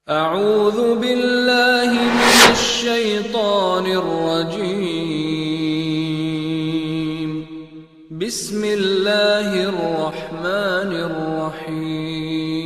أعوذ بالله من الشيطان الرجيم. بسم الله الرحمن الرحيم.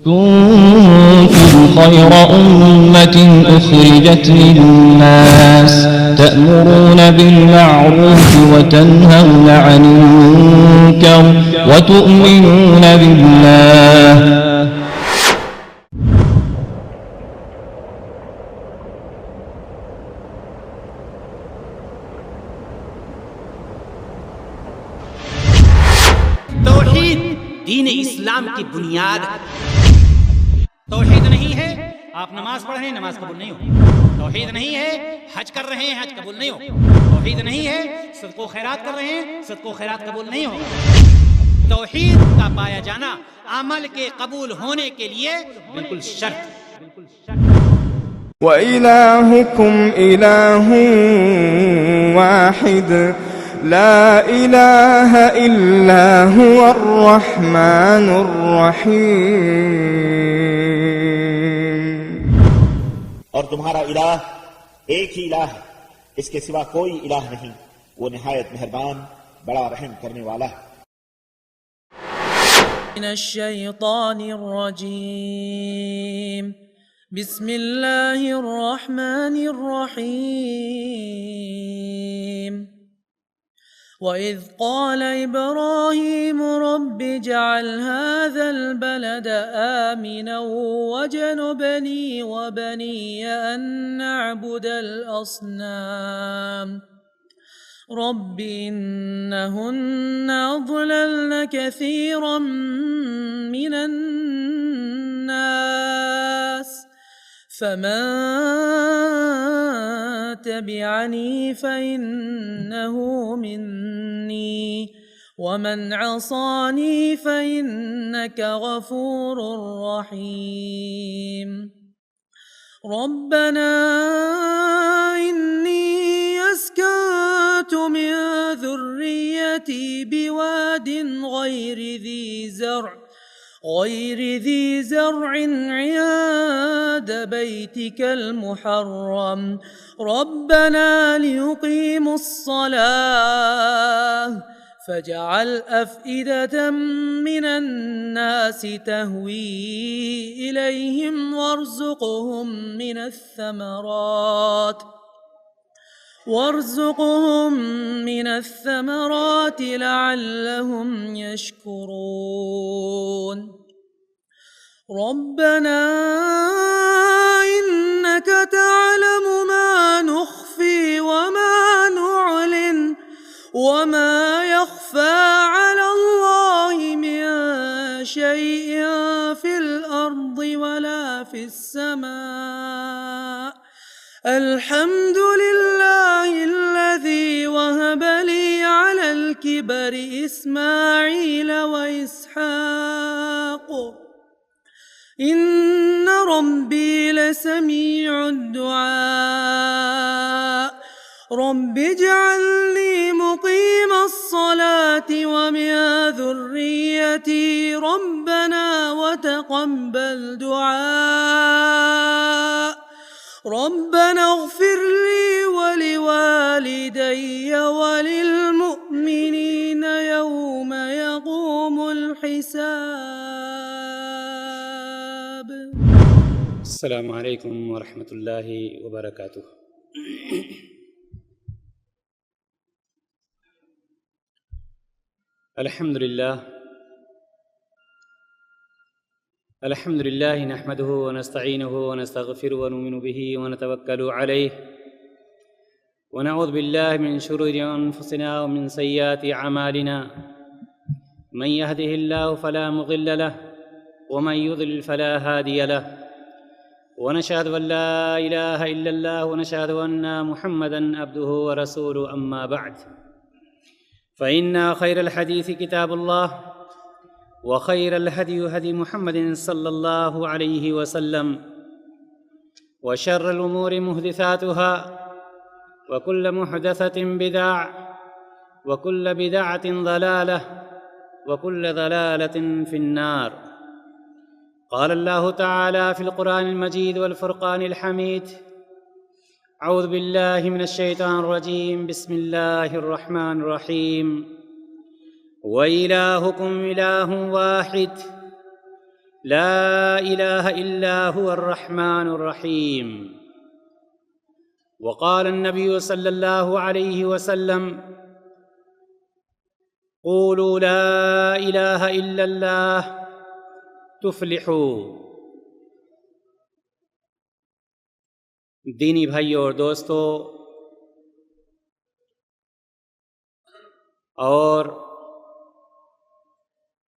كنتم خير أمة أخرجت للناس تأمرون بالمعروف وتنهون عن المنكر وتؤمنون بالله. توحید دین اسلام کی بنیاد. توحید نہیں ہے آپ نماز پڑھ رہے ہیں نماز قبول نہیں ہو. توحید نہیں ہے حج کر رہے ہیں حج قبول نہیں ہو. توحید نہیں ہے صدقہ و خیرات کر رہے ہیں صدقہ و خیرات قبول نہیں ہو. توحید کا پایا جانا عمل کے قبول ہونے کے لیے بالکل شرط. وَإِلَٰهُكُمْ إِلَٰهٌ وَاحِدٌ لَا إِلَٰهَ إِلَّا هُوَ الرَّحْمَٰنُ الرَّحِيمُ. اور تمہارا الہ ایک ہی الہ ہے، اس کے سوا کوئی الہ نہیں. وہ نہایت مہربان بڑا رحم کرنے والا ہے. من الشيطان الرجيم. بسم الله الرحمن الرحيم. وإذ قال إبراهيم رب اجعل هذا البلد آمنا واجنبني وبني أن نعبد الأصنام رب إنهن أضللن كثيرا من الناس فمن تبعني فإنه مني ومن عصاني فإنك غفور رحيم. ربنا إني أسكنت من ذريتي بواد غير ذي زرع عند بيتك المحرم ربنا ليقيموا الصلاة فاجعل أفئدة من الناس تهوي إليهم وارزقهم من الثمرات لعلهم يشكرون. ربنا إنك تعلم ما نخفي وما نعلن وما يخفى على الله من شيء في الأرض ولا في السماء. الحمد لله الذي وهب لي على الكبر إسماعيل وإسحاق إن ربي لسميع الدعاء. رب اجعلني مقيم الصلاة ومن ذريتي ربنا وتقبل دعاء. ربنا اغفر لي ولوالدي وللمؤمنين يوم يقوم الحساب. السلام علیکم ورحمۃ اللہ وبرکاتہ. الحمد لله نحمده ونستعينه ونستغفره ونؤمن به ونتوكل عليه ونعوذ بالله من شرور أنفسنا ومن سيئات أعمالنا. من يهده الله فلا مضل له ومن يضلل فلا هادي له. ونشهد أن لا إله إلا الله ونشهد أن محمدًا عبده ورسوله. أما بعد فإن خير الحديث كتاب الله وخير الهدي هدي محمد صلى الله عليه وسلم وشر الأمور محدثاتها وكل محدثة بدعة وكل بدعة ضلالة وكل ضلالة في النار. قال الله تعالى في القرآن المجيد والفرقان الحميد: أعوذ بالله من الشيطان الرجيم. بسم الله الرحمن الرحيم. وإلهكم إله واحد لا إله إلا هو الرحمن الرحيم. وقال النبي صلى الله عليه وسلم: قولوا لا إله إلا الله تفلحوا. دینی بھائیوں اور دوستو اور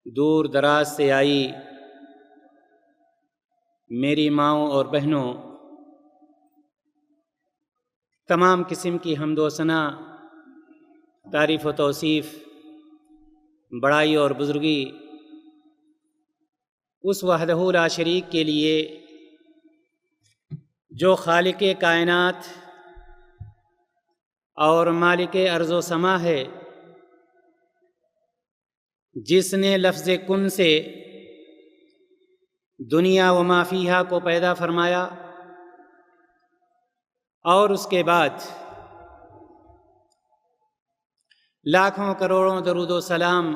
دور دراز سے آئی میری ماؤں اور بہنوں، تمام قسم کی حمد و ثنا، تعریف و توصیف، بڑائی اور بزرگی اس وحدہ لا شریک کے لیے جو خالق کائنات اور مالک ارض و سما ہے، جس نے لفظ کن سے دنیا و ما فیہا کو پیدا فرمایا، اور اس کے بعد لاکھوں کروڑوں درود و سلام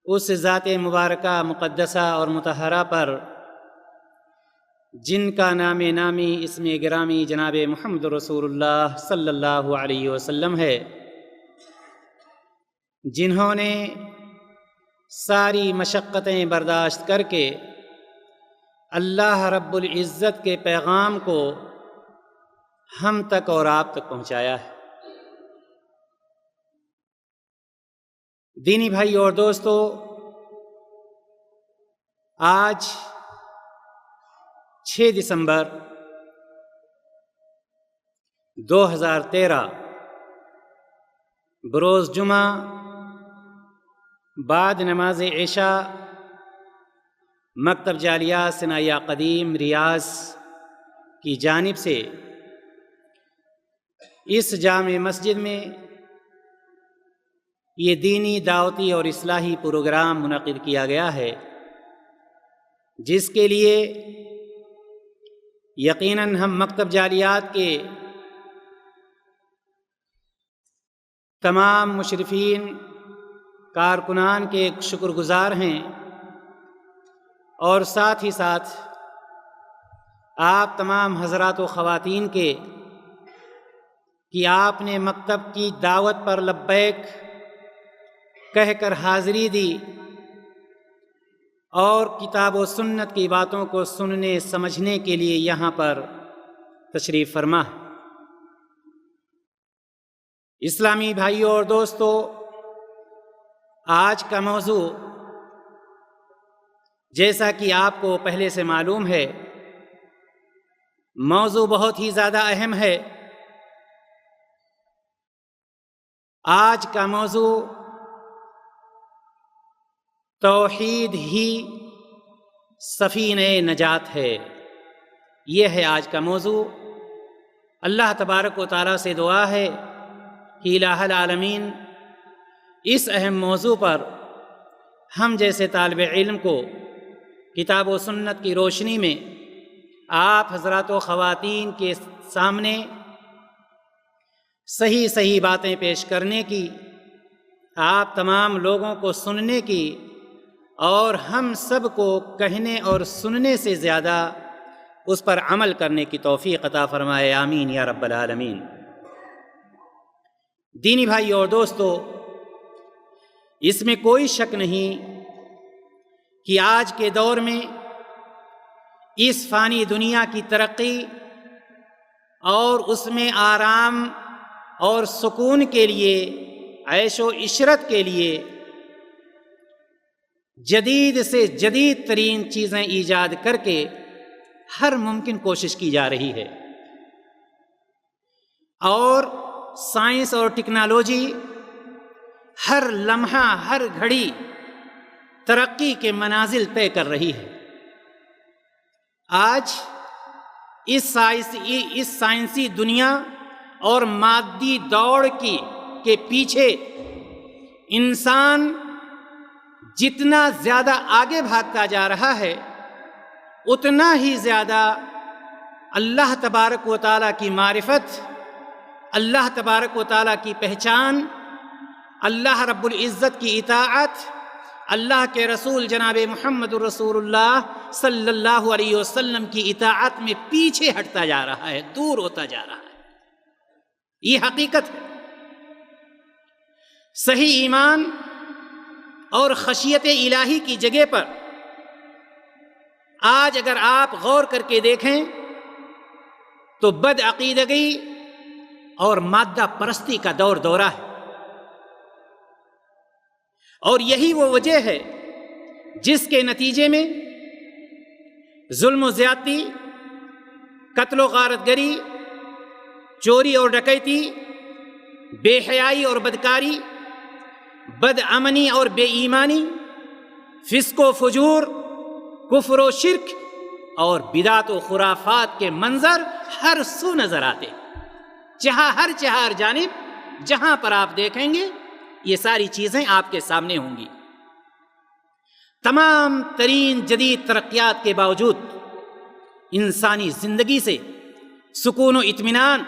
اس ذات مبارکہ مقدسہ اور مطہرہ پر جن کا نام نامی اسم گرامی جناب محمد رسول اللہ صلی اللہ علیہ وسلم ہے، جنہوں نے ساری مشقتیں برداشت کر کے اللہ رب العزت کے پیغام کو ہم تک اور آپ تک پہنچایا ہے۔ دینی بھائی اور دوستو، آج 6 دسمبر 2013 بروز جمعہ بعد نماز عشاء مکتب جالیات ثنائیہ قدیم ریاض کی جانب سے اس جامع مسجد میں یہ دینی دعوتی اور اصلاحی پروگرام منعقد کیا گیا ہے، جس کے لیے یقیناً ہم مکتب جالیات کے تمام مشرفین کارکنان کے شکر گزار ہیں، اور ساتھ ہی ساتھ آپ تمام حضرات و خواتین کے کہ آپ نے مکتب کی دعوت پر لبیک کہہ کر حاضری دی اور کتاب و سنت کی باتوں کو سننے سمجھنے کے لیے یہاں پر تشریف فرما۔ اسلامی بھائیوں اور دوستو، آج کا موضوع جیسا کہ آپ کو پہلے سے معلوم ہے، موضوع بہت ہی زیادہ اہم ہے۔ آج کا موضوع توحید ہی سفینہ نجات ہے، یہ ہے آج کا موضوع۔ اللہ تبارک و تعالیٰ سے دعا ہے کہ الہ العالمین اس اہم موضوع پر ہم جیسے طالب علم کو کتاب و سنت کی روشنی میں آپ حضرات و خواتین کے سامنے صحیح باتیں پیش کرنے کی، آپ تمام لوگوں کو سننے کی، اور ہم سب کو کہنے اور سننے سے زیادہ اس پر عمل کرنے کی توفیق عطا فرمائے، آمین یا رب العالمین۔ دینی بھائی اور دوستو، اس میں کوئی شک نہیں کہ آج کے دور میں اس فانی دنیا کی ترقی اور اس میں آرام اور سکون کے لیے، عیش و عشرت کے لیے جدید سے جدید ترین چیزیں ایجاد کر کے ہر ممکن کوشش کی جا رہی ہے، اور سائنس اور ٹیکنالوجی ہر لمحہ ہر گھڑی ترقی کے منازل طے کر رہی ہے۔ آج اس سائنسی دنیا اور مادی دوڑ کے پیچھے انسان جتنا زیادہ آگے بھاگتا جا رہا ہے اتنا ہی زیادہ اللہ تبارک و تعالیٰ کی معرفت، اللہ تبارک و تعالیٰ کی پہچان، اللہ رب العزت کی اطاعت، اللہ کے رسول جناب محمد رسول اللہ صلی اللہ علیہ وسلم کی اطاعت میں پیچھے ہٹتا جا رہا ہے، دور ہوتا جا رہا ہے۔ یہ حقیقت ہے۔ صحیح ایمان اور خشیت الہی کی جگہ پر آج اگر آپ غور کر کے دیکھیں تو بد عقیدگی اور مادہ پرستی کا دور دورہ ہے، اور یہی وہ وجہ ہے جس کے نتیجے میں ظلم و زیادتی، قتل و غارت گری، چوری اور ڈکیتی، بے حیائی اور بدکاری، بد امنی اور بے ایمانی، فسق و فجور، کفر و شرک اور بدعت و خرافات کے منظر ہر سو نظر آتے، ہر جانب جہاں پر آپ دیکھیں گے یہ ساری چیزیں آپ کے سامنے ہوں گی۔ تمام ترین جدید ترقیات کے باوجود انسانی زندگی سے سکون و اطمینان،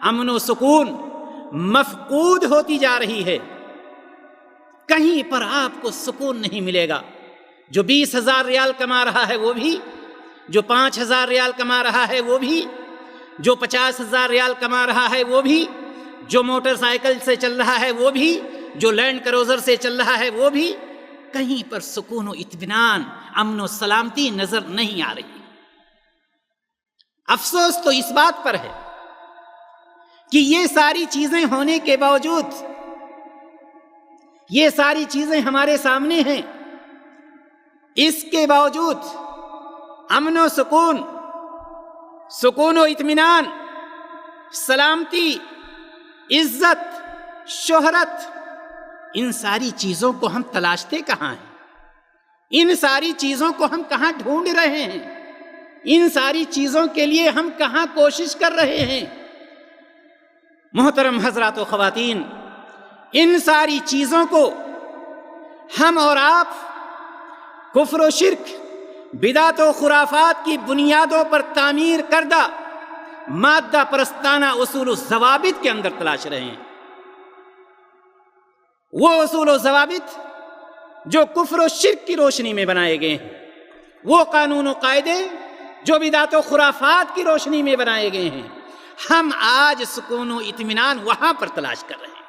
امن و سکون مفقود ہوتی جا رہی ہے۔ کہیں پر آپ کو سکون نہیں ملے گا۔ جو 20,000 ریال کما رہا ہے وہ بھی، جو 5,000 ریال کما رہا ہے وہ بھی، جو 50,000 ریال کما رہا ہے وہ بھی، جو موٹر سائیکل سے چل رہا ہے وہ بھی، جو لینڈ کروزر سے چل رہا ہے وہ بھی، کہیں پر سکون و اطمینان، امن و سلامتی نظر نہیں آ رہی۔ افسوس تو اس بات پر ہے کہ یہ ساری چیزیں ہونے کے باوجود، یہ ساری چیزیں ہمارے سامنے ہیں، اس کے باوجود امن و سکون، سکون و اطمینان، سلامتی، عزت، شہرت، ان ساری چیزوں کو ہم تلاشتے کہاں ہیں؟ ان ساری چیزوں کو ہم کہاں ڈھونڈ رہے ہیں؟ ان ساری چیزوں کے لیے ہم کہاں کوشش کر رہے ہیں؟ محترم حضرات و خواتین، ان ساری چیزوں کو ہم اور آپ کفر و شرک، بدعت و خرافات کی بنیادوں پر تعمیر کردہ مادہ پرستانہ اصول و ضوابط کے اندر تلاش رہے ہیں۔ وہ اصول و ضوابط جو کفر و شرک کی روشنی میں بنائے گئے ہیں، وہ قانون و قاعدے جو بدعت و خرافات کی روشنی میں بنائے گئے ہیں، ہم آج سکون و اطمینان وہاں پر تلاش کر رہے ہیں۔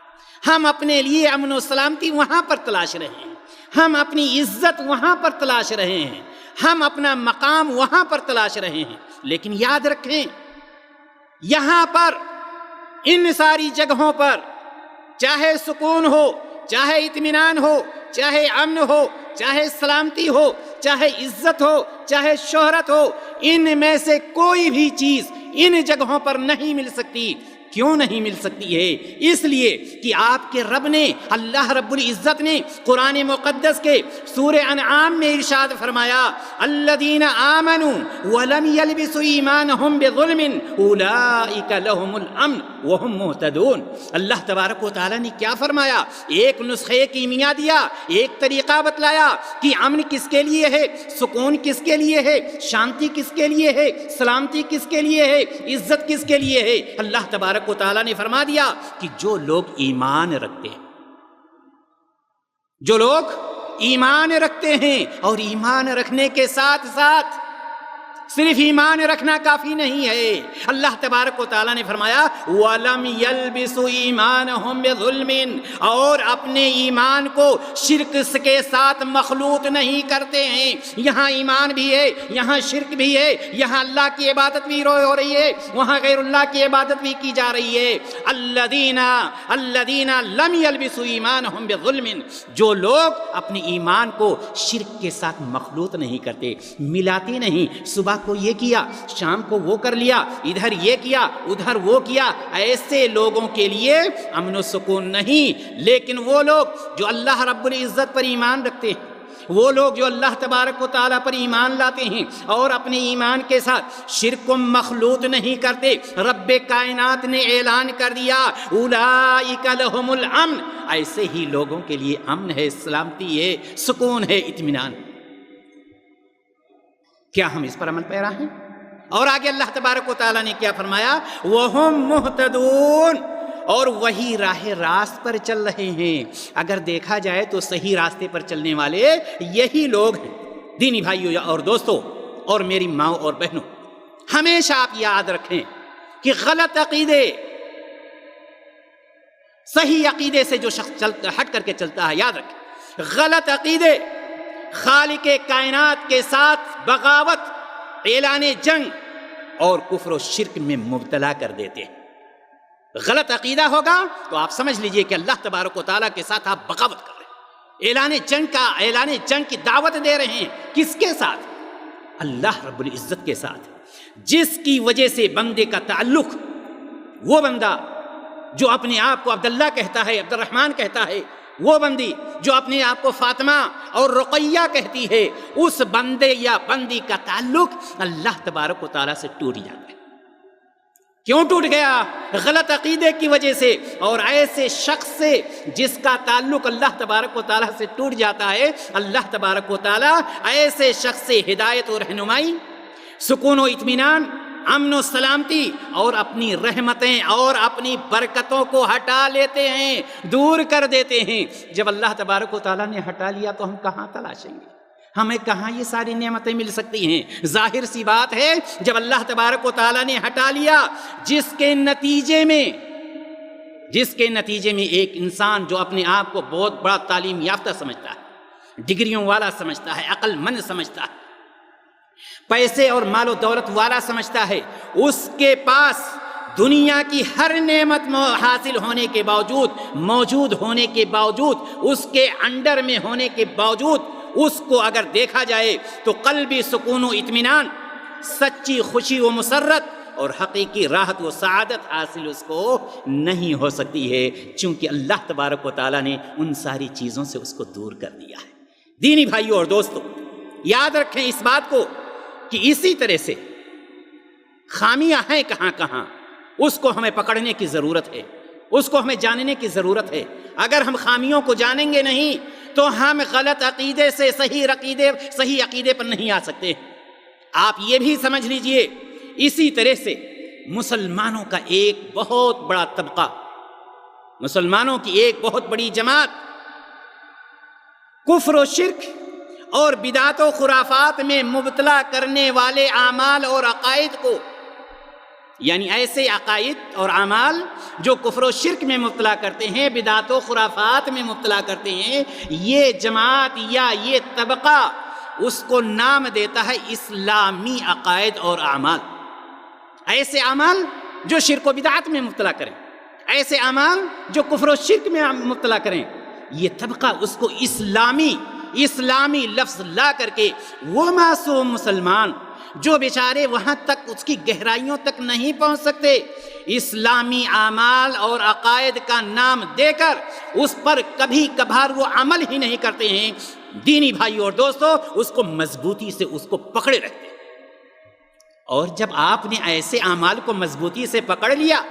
ہم اپنے لیے امن و سلامتی وہاں پر تلاش رہے ہیں، ہم اپنی عزت وہاں پر تلاش رہے ہیں، ہم اپنا مقام وہاں پر تلاش رہے ہیں۔ لیکن یاد رکھیں، یہاں پر ان ساری جگہوں پر چاہے سکون ہو، چاہے اطمینان ہو، چاہے امن ہو، چاہے سلامتی ہو، چاہے عزت ہو، چاہے شہرت ہو، ان میں سے کوئی بھی چیز ان جگہوں پر نہیں مل سکتی۔ کیوں نہیں مل سکتی ہے؟ اس لیے کہ آپ کے رب نے، اللہ رب العزت نے قرآن مقدس کے سورہ انعام میں ارشاد فرمایا، الذین آمنوا ولم یلبسوا ایمانہم بظلم اولئک لہم الامن وہم مہتدون۔ اللہ تبارک و تعالیٰ نے کیا فرمایا؟ ایک نسخے کیمیا دیا، ایک طریقہ بتلایا کہ امن کس کے لیے ہے، سکون کس کے لیے ہے، شانتی کس کے لیے ہے، سلامتی کس کے لیے ہے، عزت کس کے لیے ہے۔ اللہ تبارک و تعالیٰ نے فرما دیا کہ جو لوگ ایمان رکھتے ہیں، جو لوگ ایمان رکھتے ہیں، اور ایمان رکھنے کے ساتھ ساتھ صرف ایمان رکھنا کافی نہیں ہے، اللہ تبارک و تعالیٰ نے فرمایا وَلَمْ يَلْبِسُوا إِيمَانَهُمْ بِظُلْمٍ، اور اپنے ایمان کو شرک کے ساتھ مخلوط نہیں کرتے ہیں۔ یہاں ایمان بھی ہے، یہاں شرک بھی ہے، یہاں اللہ کی عبادت بھی ہو رہی ہے، وہاں غیر اللہ کی عبادت بھی کی جا رہی ہے۔ الذین لم يلبسوا ایمانہم بظلم، جو لوگ اپنے ایمان کو شرک کے ساتھ مخلوط نہیں کرتے، ملاتے نہیں، صبح کو یہ کیا، شام کو وہ کر لیا، ادھر یہ کیا، ادھر وہ کیا، ایسے لوگوں کے لیے امن و سکون نہیں۔ لیکن وہ لوگ جو اللہ رب العزت پر ایمان رکھتے ہیں، وہ لوگ جو اللہ تبارک و تعالیٰ پر ایمان لاتے ہیں اور اپنے ایمان کے ساتھ شرک کو مخلوط نہیں کرتے، رب کائنات نے اعلان کر دیا اولئک لہم الامن، ایسے ہی لوگوں کے لیے امن ہے، سلامتی ہے، سکون ہے، اطمینان۔ کیا ہم اس پر عمل پیرا ہیں؟ اور آگے اللہ تبارک و تعالیٰ نے کیا فرمایا؟ وَهُمْ مُهْتَدُونَ، اور وہی راہ راست پر چل رہے ہیں۔ اگر دیکھا جائے تو صحیح راستے پر چلنے والے یہی لوگ ہیں۔ دینی بھائیوں اور دوستوں اور میری ماں اور بہنوں، ہمیشہ آپ یاد رکھیں کہ غلط عقیدے، صحیح عقیدے سے جو شخص ہٹ کر کے چلتا ہے، یاد رکھیں غلط عقیدے خالق کائنات کے ساتھ بغاوت، اعلان جنگ اور کفر و شرک میں مبتلا کر دیتے ہیں۔ غلط عقیدہ ہوگا تو آپ سمجھ لیجئے کہ اللہ تبارک و تعالیٰ کے ساتھ آپ بغاوت کر رہے ہیں، اعلان جنگ کی دعوت دے رہے ہیں۔ کس کے ساتھ؟ اللہ رب العزت کے ساتھ، جس کی وجہ سے بندے کا تعلق، وہ بندہ جو اپنے آپ کو عبداللہ کہتا ہے، عبد الرحمن کہتا ہے، وہ بندی جو اپنے آپ کو فاطمہ اور رقیہ کہتی ہے، اس بندے یا بندی کا تعلق اللہ تبارک و تعالیٰ سے ٹوٹ جاتا ہے۔ کیوں ٹوٹ گیا؟ غلط عقیدے کی وجہ سے۔ اور ایسے شخص سے جس کا تعلق اللہ تبارک و تعالیٰ سے ٹوٹ جاتا ہے، اللہ تبارک و تعالیٰ ایسے شخص سے ہدایت و رہنمائی، سکون و اطمینان، امن و سلامتی اور اپنی رحمتیں اور اپنی برکتوں کو ہٹا لیتے ہیں، دور کر دیتے ہیں۔ جب اللہ تبارک و تعالیٰ نے ہٹا لیا تو ہم کہاں تلاشیں گے؟ ہمیں کہاں یہ ساری نعمتیں مل سکتی ہیں؟ ظاہر سی بات ہے، جب اللہ تبارک و تعالیٰ نے ہٹا لیا، جس کے نتیجے میں ایک انسان جو اپنے آپ کو بہت بڑا تعلیم یافتہ سمجھتا ہے، ڈگریوں والا سمجھتا ہے، عقل مند سمجھتا ہے، پیسے اور مال و دولت والا سمجھتا ہے، اس کے پاس دنیا کی ہر نعمت حاصل ہونے کے باوجود، موجود ہونے کے باوجود، اس کے انڈر میں ہونے کے باوجود، اس کو اگر دیکھا جائے تو قلبی سکون و اطمینان، سچی خوشی و مسرت اور حقیقی راحت و سعادت حاصل اس کو نہیں ہو سکتی ہے، چونکہ اللہ تبارک و تعالیٰ نے ان ساری چیزوں سے اس کو دور کر دیا ہے۔ دینی بھائیوں اور دوستوں، یاد رکھیں اس بات کو کہ اسی طرح سے خامیاں ہیں کہاں کہاں، اس کو ہمیں پکڑنے کی ضرورت ہے، اس کو ہمیں جاننے کی ضرورت ہے۔ اگر ہم خامیوں کو جانیں گے نہیں تو ہم غلط عقیدے سے صحیح عقیدے پر نہیں آ سکتے۔ آپ یہ بھی سمجھ لیجئے، اسی طرح سے مسلمانوں کا ایک بہت بڑا طبقہ، مسلمانوں کی ایک بہت بڑی جماعت کفر و شرک اور بدعت و خرافات میں مبتلا کرنے والے اعمال اور عقائد کو، یعنی ایسے عقائد اور اعمال جو کفر و شرک میں مبتلا کرتے ہیں، بدعت و خرافات میں مبتلا کرتے ہیں، یہ جماعت یا یہ طبقہ اس کو نام دیتا ہے اسلامی عقائد اور اعمال۔ ایسے اعمال جو شرک و بدعت میں مبتلا کریں، ایسے اعمال جو کفر و شرک میں مبتلا کریں، یہ طبقہ اس کو اسلامی لفظ لا کر کے وہ معصوم مسلمان جو بیچارے وہاں تک اس کی گہرائیوں تک نہیں پہنچ سکتے، اسلامی اعمال اور عقائد کا نام دے کر اس پر کبھی کبھار وہ عمل ہی نہیں کرتے ہیں۔ دینی بھائیوں اور دوستوں، اس کو مضبوطی سے اس کو پکڑے رہتے ہیں۔ اور جب آپ نے ایسے اعمال کو مضبوطی سے پکڑ لیا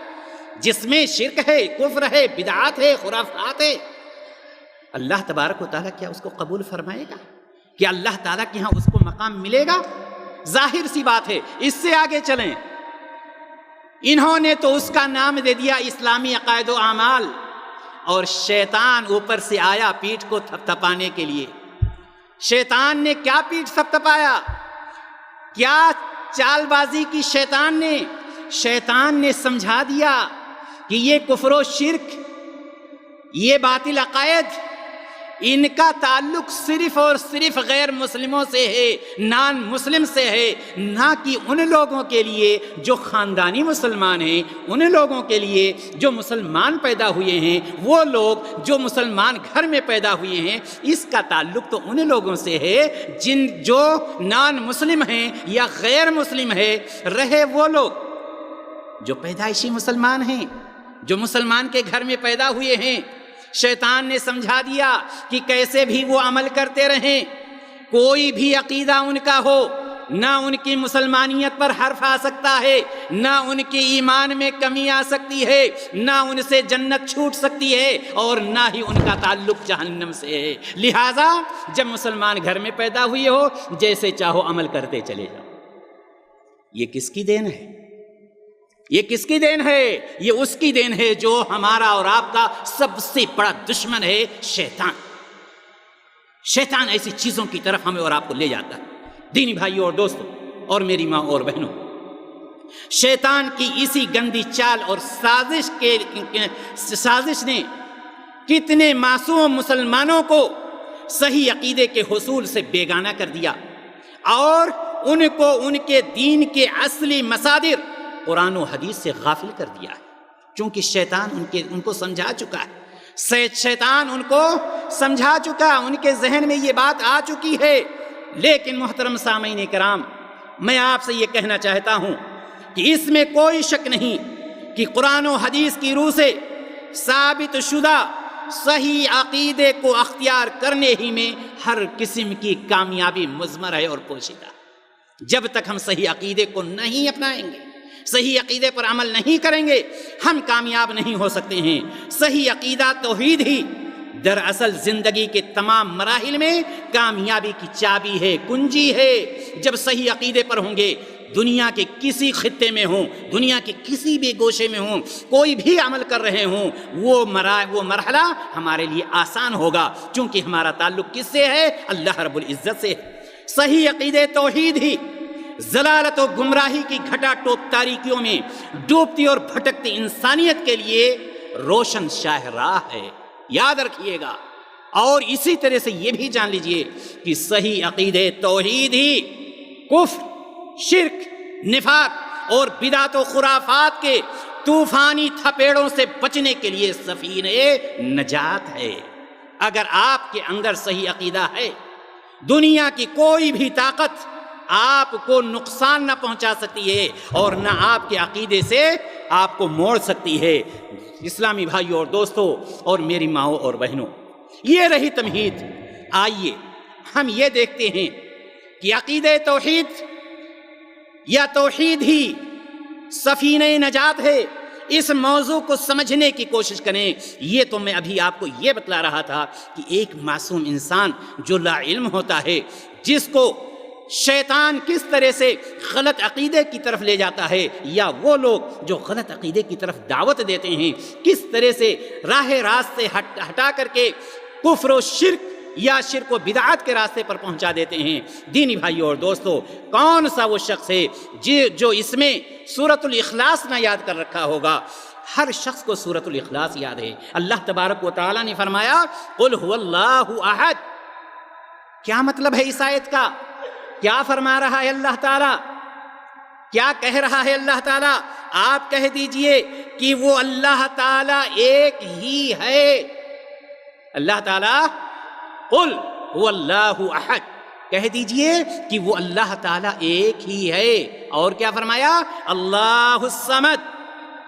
جس میں شرک ہے، کفر ہے، بدعات ہے، خرافات ہے، اللہ تبارک و تعالیٰ کیا اس کو قبول فرمائے گا؟ کیا اللہ تعالیٰ کے ہاں اس کو مقام ملے گا؟ ظاہر سی بات ہے۔ اس سے آگے چلیں، انہوں نے تو اس کا نام دے دیا اسلامی عقائد و اعمال، اور شیطان اوپر سے آیا پیٹھ کو تھپتھپانے کے لیے۔ شیطان نے کیا پیٹھ تھپتھپایا؟ کیا چال بازی کی شیطان نے سمجھا دیا کہ یہ کفر و شرک، یہ باطل عقائد، ان کا تعلق صرف اور صرف غیر مسلموں سے ہے، نان مسلم سے ہے، نہ کہ ان لوگوں کے لیے جو خاندانی مسلمان ہیں، ان لوگوں کے لیے جو مسلمان پیدا ہوئے ہیں، وہ لوگ جو مسلمان گھر میں پیدا ہوئے ہیں، اس کا تعلق تو ان لوگوں سے ہے جو نان مسلم ہیں یا غیر مسلم ہے، رہے وہ لوگ جو پیدائشی مسلمان ہیں، جو مسلمان کے گھر میں پیدا ہوئے ہیں۔ شیطان نے سمجھا دیا کہ کیسے بھی وہ عمل کرتے رہیں، کوئی بھی عقیدہ ان کا ہو، نہ ان کی مسلمانیت پر حرف آ سکتا ہے، نہ ان کے ایمان میں کمی آ سکتی ہے، نہ ان سے جنت چھوٹ سکتی ہے، اور نہ ہی ان کا تعلق جہنم سے ہے۔ لہٰذا جب مسلمان گھر میں پیدا ہوئے ہو، جیسے چاہو عمل کرتے چلے جاؤ۔ یہ کس کی دین ہے؟ یہ کس کی دین ہے؟ یہ اس کی دین ہے جو ہمارا اور آپ کا سب سے بڑا دشمن ہے، شیطان۔ شیطان ایسی چیزوں کی طرف ہمیں اور آپ کو لے جاتا ہے۔ دینی بھائیوں اور دوستوں اور میری ماں اور بہنوں، شیطان کی اسی گندی چال اور سازش نے کتنے معصوم مسلمانوں کو صحیح عقیدے کے حصول سے بیگانہ کر دیا، اور ان کو ان کے دین کے اصلی مصادر قرآن و حدیث سے غافل کر دیا ہے، چونکہ شیطان ان کو سمجھا چکا ہے۔ شیطان ان کو سمجھا چکا، ان کے ذہن میں یہ بات آ چکی ہے۔ لیکن محترم سامعین کرام، میں آپ سے یہ کہنا چاہتا ہوں کہ اس میں کوئی شک نہیں کہ قرآن و حدیث کی روح سے ثابت شدہ صحیح عقیدے کو اختیار کرنے ہی میں ہر قسم کی کامیابی مضمر ہے اور پوشیدہ۔ جب تک ہم صحیح عقیدے کو نہیں اپنائیں گے، صحیح عقیدے پر عمل نہیں کریں گے، ہم کامیاب نہیں ہو سکتے ہیں۔ صحیح عقیدہ توحید ہی دراصل زندگی کے تمام مراحل میں کامیابی کی چابی ہے، کنجی ہے۔ جب صحیح عقیدے پر ہوں گے، دنیا کے کسی خطے میں ہوں، دنیا کے کسی بھی گوشے میں ہوں، کوئی بھی عمل کر رہے ہوں، وہ مرحلہ ہمارے لیے آسان ہوگا، چونکہ ہمارا تعلق کس سے ہے؟ اللہ رب العزت سے۔ صحیح عقیدے توحید ہی ضلالت و گمراہی کی گھٹا ٹوپ تاریکیوں میں ڈوبتی اور بھٹکتی انسانیت کے لیے روشن شاہراہ ہے، یاد رکھیے گا۔ اور اسی طرح سے یہ بھی جان لیجئے کہ صحیح عقیدے توحید ہی کفر، شرک، نفاق اور بدعت و خرافات کے طوفانی تھپیڑوں سے بچنے کے لیے سفینہ نجات ہے۔ اگر آپ کے اندر صحیح عقیدہ ہے، دنیا کی کوئی بھی طاقت آپ کو نقصان نہ پہنچا سکتی ہے، اور نہ آپ کے عقیدے سے آپ کو موڑ سکتی ہے۔ اسلامی بھائیوں اور دوستوں اور میری ماؤں اور بہنوں، یہ رہی تمہید۔ آئیے ہم یہ دیکھتے ہیں کہ عقیدہ توحید یا توحید ہی سفینہ نجات ہے، اس موضوع کو سمجھنے کی کوشش کریں۔ یہ تو میں ابھی آپ کو یہ بتلا رہا تھا کہ ایک معصوم انسان جو لا علم ہوتا ہے، جس کو شیطان کس طرح سے غلط عقیدے کی طرف لے جاتا ہے، یا وہ لوگ جو غلط عقیدے کی طرف دعوت دیتے ہیں کس طرح سے راہ راست سے ہٹا کر کے کفر و شرک یا شرک و بدعات کے راستے پر پہنچا دیتے ہیں۔ دینی بھائیوں اور دوستوں، کون سا وہ شخص ہے جو اس میں سورۃ الاخلاص نہ یاد کر رکھا ہوگا؟ ہر شخص کو سورۃ الاخلاص یاد ہے۔ اللہ تبارک و تعالیٰ نے فرمایا قل هو اللہ احد۔ کیا مطلب ہے اس آیت کا؟ کیا فرما رہا ہے اللہ تعالیٰ؟ کیا کہہ رہا ہے اللہ تعالیٰ؟ آپ کہہ دیجئے کہ وہ اللہ تعالیٰ ایک ہی ہے۔ اللہ تعالیٰ قل هو اللہ احد، کہہ دیجئے کہ وہ اللہ تعالیٰ ایک ہی ہے۔ اور کیا فرمایا؟ اللہ الصمد،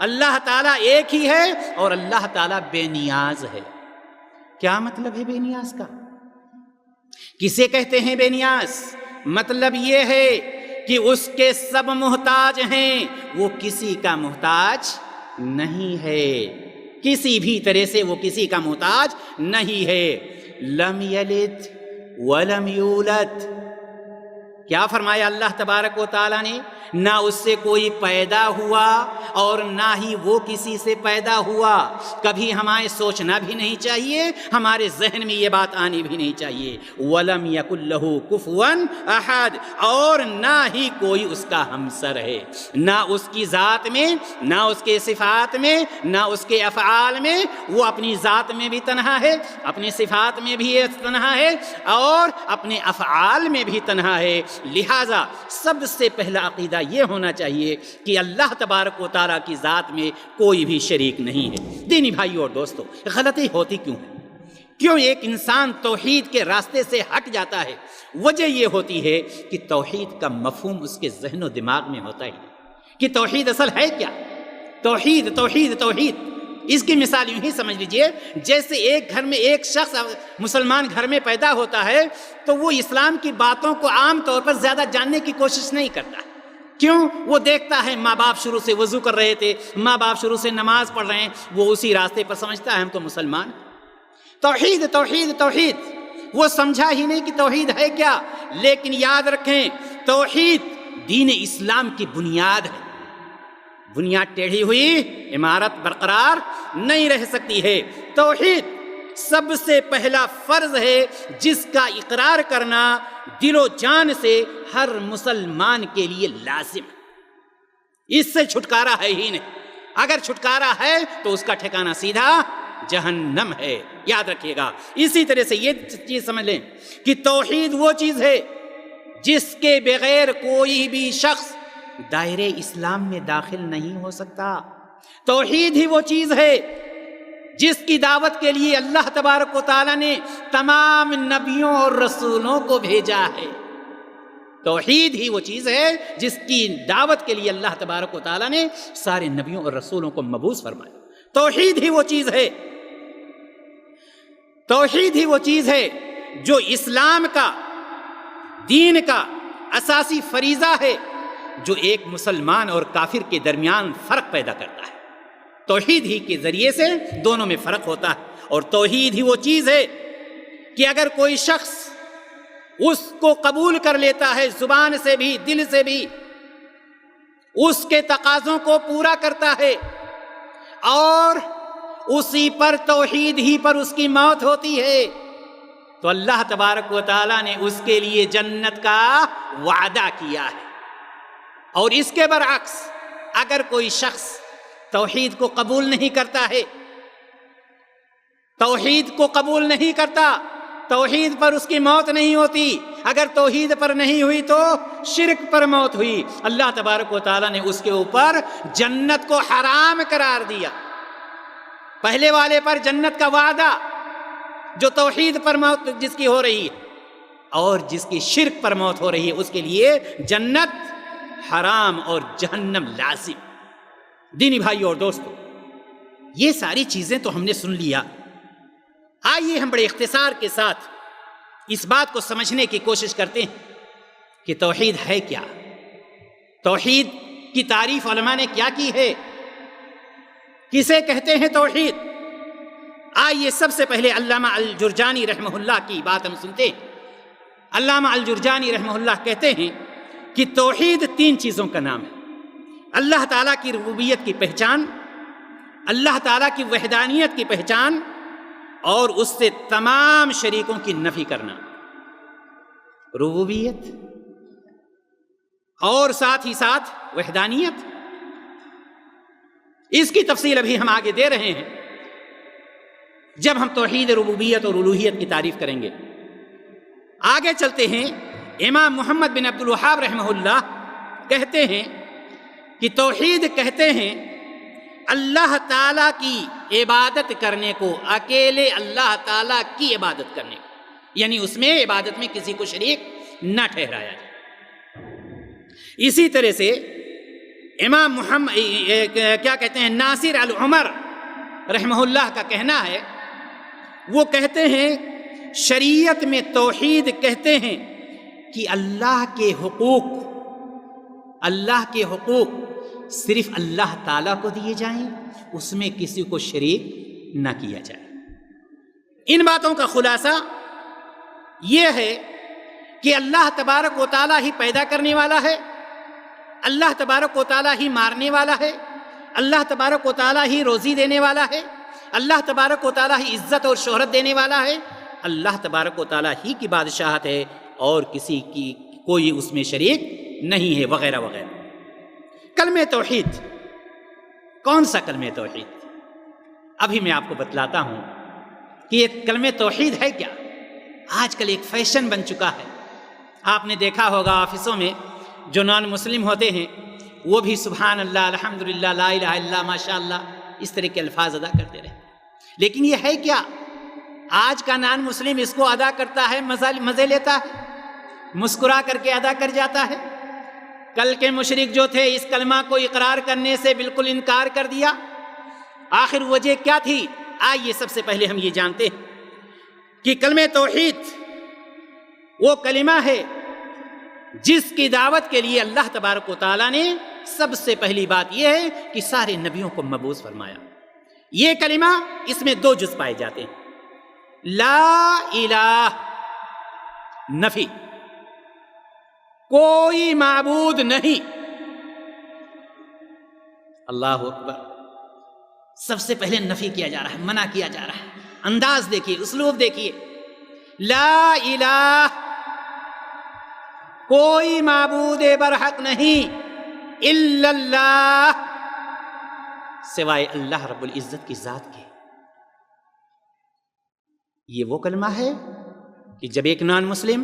اللہ تعالیٰ ایک ہی ہے اور اللہ تعالیٰ بے نیاز ہے۔ کیا مطلب ہے بے نیاز کا؟ کسے کہتے ہیں بے نیاز؟ مطلب یہ ہے کہ اس کے سب محتاج ہیں، وہ کسی کا محتاج نہیں ہے، کسی بھی طرح سے وہ کسی کا محتاج نہیں ہے۔ لم یلد ولم یولد، کیا فرمایا اللہ تبارک و تعالیٰ نے؟ نہ اس سے کوئی پیدا ہوا اور نہ ہی وہ کسی سے پیدا ہوا۔ کبھی ہمیں سوچنا بھی نہیں چاہیے، ہمارے ذہن میں یہ بات آنی بھی نہیں چاہیے۔ وَلَمْ يَكُنْ لَهُ كُفُوًا أَحَدٌ، اور نہ ہی کوئی اس کا ہمسر ہے، نہ اس کی ذات میں، نہ اس کے صفات میں، نہ اس کے افعال میں۔ وہ اپنی ذات میں بھی تنہا ہے، اپنی صفات میں بھی تنہا ہے، اور اپنے افعال میں بھی تنہا ہے۔ لہٰذا سب سے پہلا عقیدہ یہ ہونا چاہیے کہ اللہ تبارک و تعالیٰ کی ذات میں کوئی بھی شریک نہیں ہے۔ دینی بھائیوں اور دوستوں، غلطی ہوتی کیوں ہے؟ کیوں ایک انسان توحید کے راستے سے ہٹ جاتا ہے؟ وجہ یہ ہوتی ہے کہ توحید کا مفہوم اس کے ذہن و دماغ میں ہوتا ہی کہ توحید اصل ہے کیا؟ توحید توحید توحید، اس کی مثال یوں ہی سمجھ لیجئے، جیسے ایک گھر میں ایک شخص مسلمان گھر میں پیدا ہوتا ہے تو وہ اسلام کی باتوں کو عام طور پر زیادہ جاننے کی کوشش نہیں کرتا۔ کیوں؟ وہ دیکھتا ہے ماں باپ شروع سے وضو کر رہے تھے، ماں باپ شروع سے نماز پڑھ رہے ہیں، وہ اسی راستے پر سمجھتا ہے ہم تو مسلمان ہیں۔ توحید توحید توحید، وہ سمجھا ہی نہیں کہ توحید ہے کیا۔ لیکن یاد رکھیں، توحید دین اسلام کی بنیاد ہے۔ بنیاد ٹیڑھی ہوئی عمارت برقرار نہیں رہ سکتی ہے۔ توحید سب سے پہلا فرض ہے جس کا اقرار کرنا دل و جان سے ہر مسلمان کے لیے لازم ہے۔ اس سے چھٹکارا ہے ہی نہیں۔ اگر چھٹکارا ہے تو اس کا ٹھکانہ سیدھا جہنم ہے، یاد رکھیے گا۔ اسی طرح سے یہ چیز سمجھ لیں کہ توحید وہ چیز ہے جس کے بغیر کوئی بھی شخص دائرے اسلام میں داخل نہیں ہو سکتا۔ توحید ہی وہ چیز ہے جس کی دعوت کے لیے اللہ تبارک و تعالیٰ نے تمام نبیوں اور رسولوں کو بھیجا ہے۔ توحید ہی وہ چیز ہے جس کی دعوت کے لیے اللہ تبارک و تعالیٰ نے سارے نبیوں اور رسولوں کو مبعوث فرمایا۔ توحید ہی وہ چیز ہے، توحید ہی وہ چیز ہے جو اسلام کا، دین کا اساسی فریضہ ہے، جو ایک مسلمان اور کافر کے درمیان فرق پیدا کرتا ہے۔ توحید ہی کے ذریعے سے دونوں میں فرق ہوتا ہے، اور توحید ہی وہ چیز ہے کہ اگر کوئی شخص اس کو قبول کر لیتا ہے زبان سے بھی دل سے بھی، اس کے تقاضوں کو پورا کرتا ہے اور اسی پر توحید ہی پر اس کی موت ہوتی ہے، تو اللہ تبارک و تعالیٰ نے اس کے لیے جنت کا وعدہ کیا ہے۔ اور اس کے برعکس اگر کوئی شخص توحید کو قبول نہیں کرتا ہے، توحید کو قبول نہیں کرتا، توحید پر اس کی موت نہیں ہوتی، اگر توحید پر نہیں ہوئی تو شرک پر موت ہوئی، اللہ تبارک و تعالیٰ نے اس کے اوپر جنت کو حرام قرار دیا۔ پہلے والے پر جنت کا وعدہ جو توحید پر موت جس کی ہو رہی ہے، اور جس کی شرک پر موت ہو رہی ہے اس کے لیے جنت حرام اور جہنم لازم۔ دینی بھائیو اور دوستو، یہ ساری چیزیں تو ہم نے سن لیا۔ آئیے ہم بڑے اختصار کے ساتھ اس بات کو سمجھنے کی کوشش کرتے ہیں کہ توحید ہے کیا، توحید کی تعریف علماء نے کیا کی ہے، کسے کہتے ہیں توحید۔ آئیے سب سے پہلے علامہ الجرجانی رحمہ اللہ کی بات ہم سنتے ہیں۔ علامہ الجرجانی رحمہ اللہ کہتے ہیں کہ توحید 3 چیزوں کا نام ہے: اللہ تعالیٰ کی ربوبیت کی پہچان، اللہ تعالیٰ کی وحدانیت کی پہچان، اور اس سے تمام شریکوں کی نفی کرنا۔ ربوبیت اور ساتھ ہی ساتھ وحدانیت، اس کی تفصیل ابھی ہم آگے دے رہے ہیں جب ہم توحید ربوبیت اور الوہیت کی تعریف کریں گے۔ آگے چلتے ہیں۔ امام محمد بن عبد الوہاب رحمہ اللہ کہتے ہیں کہ توحید کہتے ہیں اللہ تعالیٰ کی عبادت کرنے کو، اکیلے اللہ تعالیٰ کی عبادت کرنے کو، یعنی اس میں عبادت میں کسی کو شریک نہ ٹھہرایا جائے۔ اسی طرح سے امام محمد کیا کہتے ہیں، ناصر العمر رحمہ اللہ کا کہنا ہے، وہ کہتے ہیں شریعت میں توحید کہتے ہیں کہ اللہ کے حقوق صرف اللہ تعالیٰ کو دیے جائیں، اس میں کسی کو شریک نہ کیا جائے۔ ان باتوں کا خلاصہ یہ ہے کہ اللہ تبارک و تعالیٰ ہی پیدا کرنے والا ہے، اللہ تبارک و تعالیٰ ہی مارنے والا ہے، اللہ تبارک و تعالیٰ ہی روزی دینے والا ہے، اللہ تبارک و تعالیٰ ہی عزت اور شہرت دینے والا ہے، اللہ تبارک و تعالیٰ ہی کی بادشاہت ہے اور کسی کی کوئی اس میں شریک نہیں ہے، وغیرہ وغیرہ۔ کلمہ توحید، کون سا کلمہ توحید؟ ابھی میں آپ کو بتلاتا ہوں کہ یہ کلمہ توحید ہے کیا۔ آج کل ایک فیشن بن چکا ہے، آپ نے دیکھا ہوگا آفسوں میں جو نان مسلم ہوتے ہیں وہ بھی سبحان اللہ، الحمدللہ، لا الہ الا اللہ، ماشاء اللہ، اس طرح کے الفاظ ادا کرتے رہے۔ لیکن یہ ہے کیا؟ آج کا نان مسلم اس کو ادا کرتا ہے، مزے لیتا ہے، مسکرا کر کے ادا کر جاتا ہے۔ کل کے مشرک جو تھے اس کلمہ کو اقرار کرنے سے بالکل انکار کر دیا، آخر وجہ کیا تھی؟ آئیے سب سے پہلے ہم یہ جانتے ہیں کہ کلمہ توحید وہ کلمہ ہے جس کی دعوت کے لیے اللہ تبارک و تعالیٰ نے سب سے پہلی بات یہ ہے کہ سارے نبیوں کو مبعوث فرمایا۔ یہ کلمہ، اس میں 2 جز پائے جاتے ہیں۔ لا الہ، نفی، کوئی معبود نہیں۔ اللہ اکبر، سب سے پہلے نفی کیا جا رہا ہے، منع کیا جا رہا ہے۔ انداز دیکھیے، اسلوب دیکھیے، لا الہ، کوئی معبود برحق نہیں الا اللہ، سوائے اللہ رب العزت کی ذات کے۔ یہ وہ کلمہ ہے کہ جب ایک نان مسلم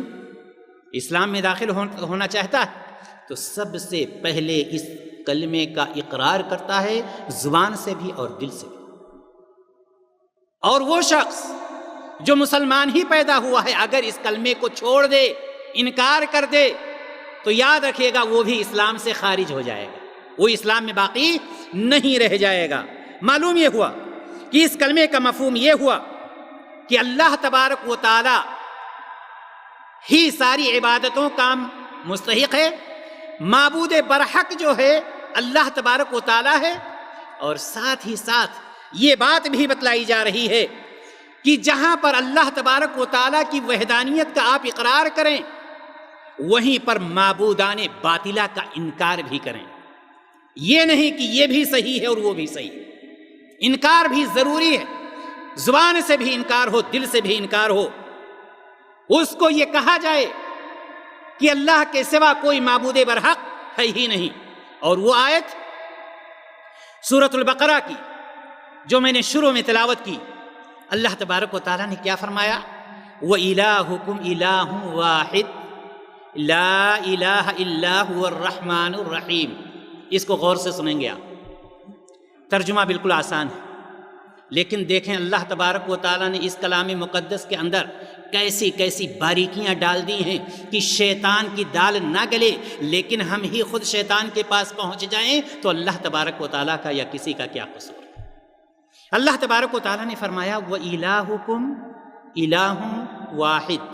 اسلام میں داخل ہونا چاہتا ہے تو سب سے پہلے اس کلمے کا اقرار کرتا ہے، زبان سے بھی اور دل سے بھی۔ اور وہ شخص جو مسلمان ہی پیدا ہوا ہے اگر اس کلمے کو چھوڑ دے، انکار کر دے، تو یاد رکھیے گا وہ بھی اسلام سے خارج ہو جائے گا، وہ اسلام میں باقی نہیں رہ جائے گا۔ معلوم یہ ہوا کہ اس کلمے کا مفہوم یہ ہوا کہ اللہ تبارک و تعالی ہی ساری عبادتوں کا مستحق ہے، معبود برحق جو ہے اللہ تبارک و تعالی ہے، اور ساتھ ہی ساتھ یہ بات بھی بتلائی جا رہی ہے کہ جہاں پر اللہ تبارک و تعالیٰ کی وحدانیت کا آپ اقرار کریں وہیں پر معبودان باطلہ کا انکار بھی کریں۔ یہ نہیں کہ یہ بھی صحیح ہے اور وہ بھی صحیح ہے، انکار بھی ضروری ہے، زبان سے بھی انکار ہو، دل سے بھی انکار ہو۔ اس کو یہ کہا جائے کہ اللہ کے سوا کوئی معبود برحق ہے ہی نہیں۔ اور وہ آیت سورۃ البقرہ کی جو میں نے شروع میں تلاوت کی، اللہ تبارک و تعالیٰ نے کیا فرمایا؟ وَإِلَٰهُكُمْ إِلَٰهٌ وَاحِدٌ لَا إِلَٰهَ إِلَّا هُوَ الرَّحْمَٰنُ الرَّحِيمُ۔ اس کو غور سے سنیں گے آپ، ترجمہ بالکل آسان ہے، لیکن دیکھیں اللہ تبارک و تعالیٰ نے اس کلام مقدس کے اندر کیسی کیسی باریکیاں ڈال دی ہیں کہ شیطان کی دال نہ گلے، لیکن ہم ہی خود شیطان کے پاس پہنچ جائیں تو اللہ تبارک و تعالیٰ کا یا کسی کا کیا قصور۔ اللہ تبارک و تعالیٰ نے فرمایا وَإِلَٰهُكُمْ إِلَٰهٌ وَاحِدٌ،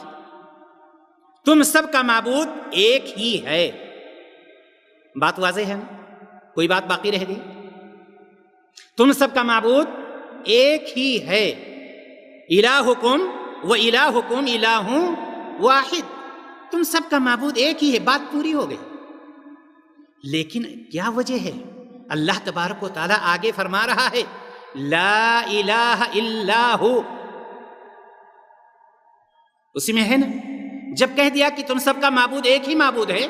تم سب کا معبود ایک ہی ہے۔ بات واضح ہے نا؟ کوئی بات باقی رہ گئی؟ تم سب کا معبود ایک ہی ہے۔ الہکم و الہکم الہ واحد، تم سب کا معبود ایک ہی ہے، بات پوری ہو گئی۔ لیکن کیا وجہ ہے؟ اللہ تبارک و تعالیٰ آگے فرما رہا ہے لا الہ الا ہو، اسی میں ہے نا؟ جب کہہ دیا کہ تم سب کا معبود ایک ہی معبود ہے،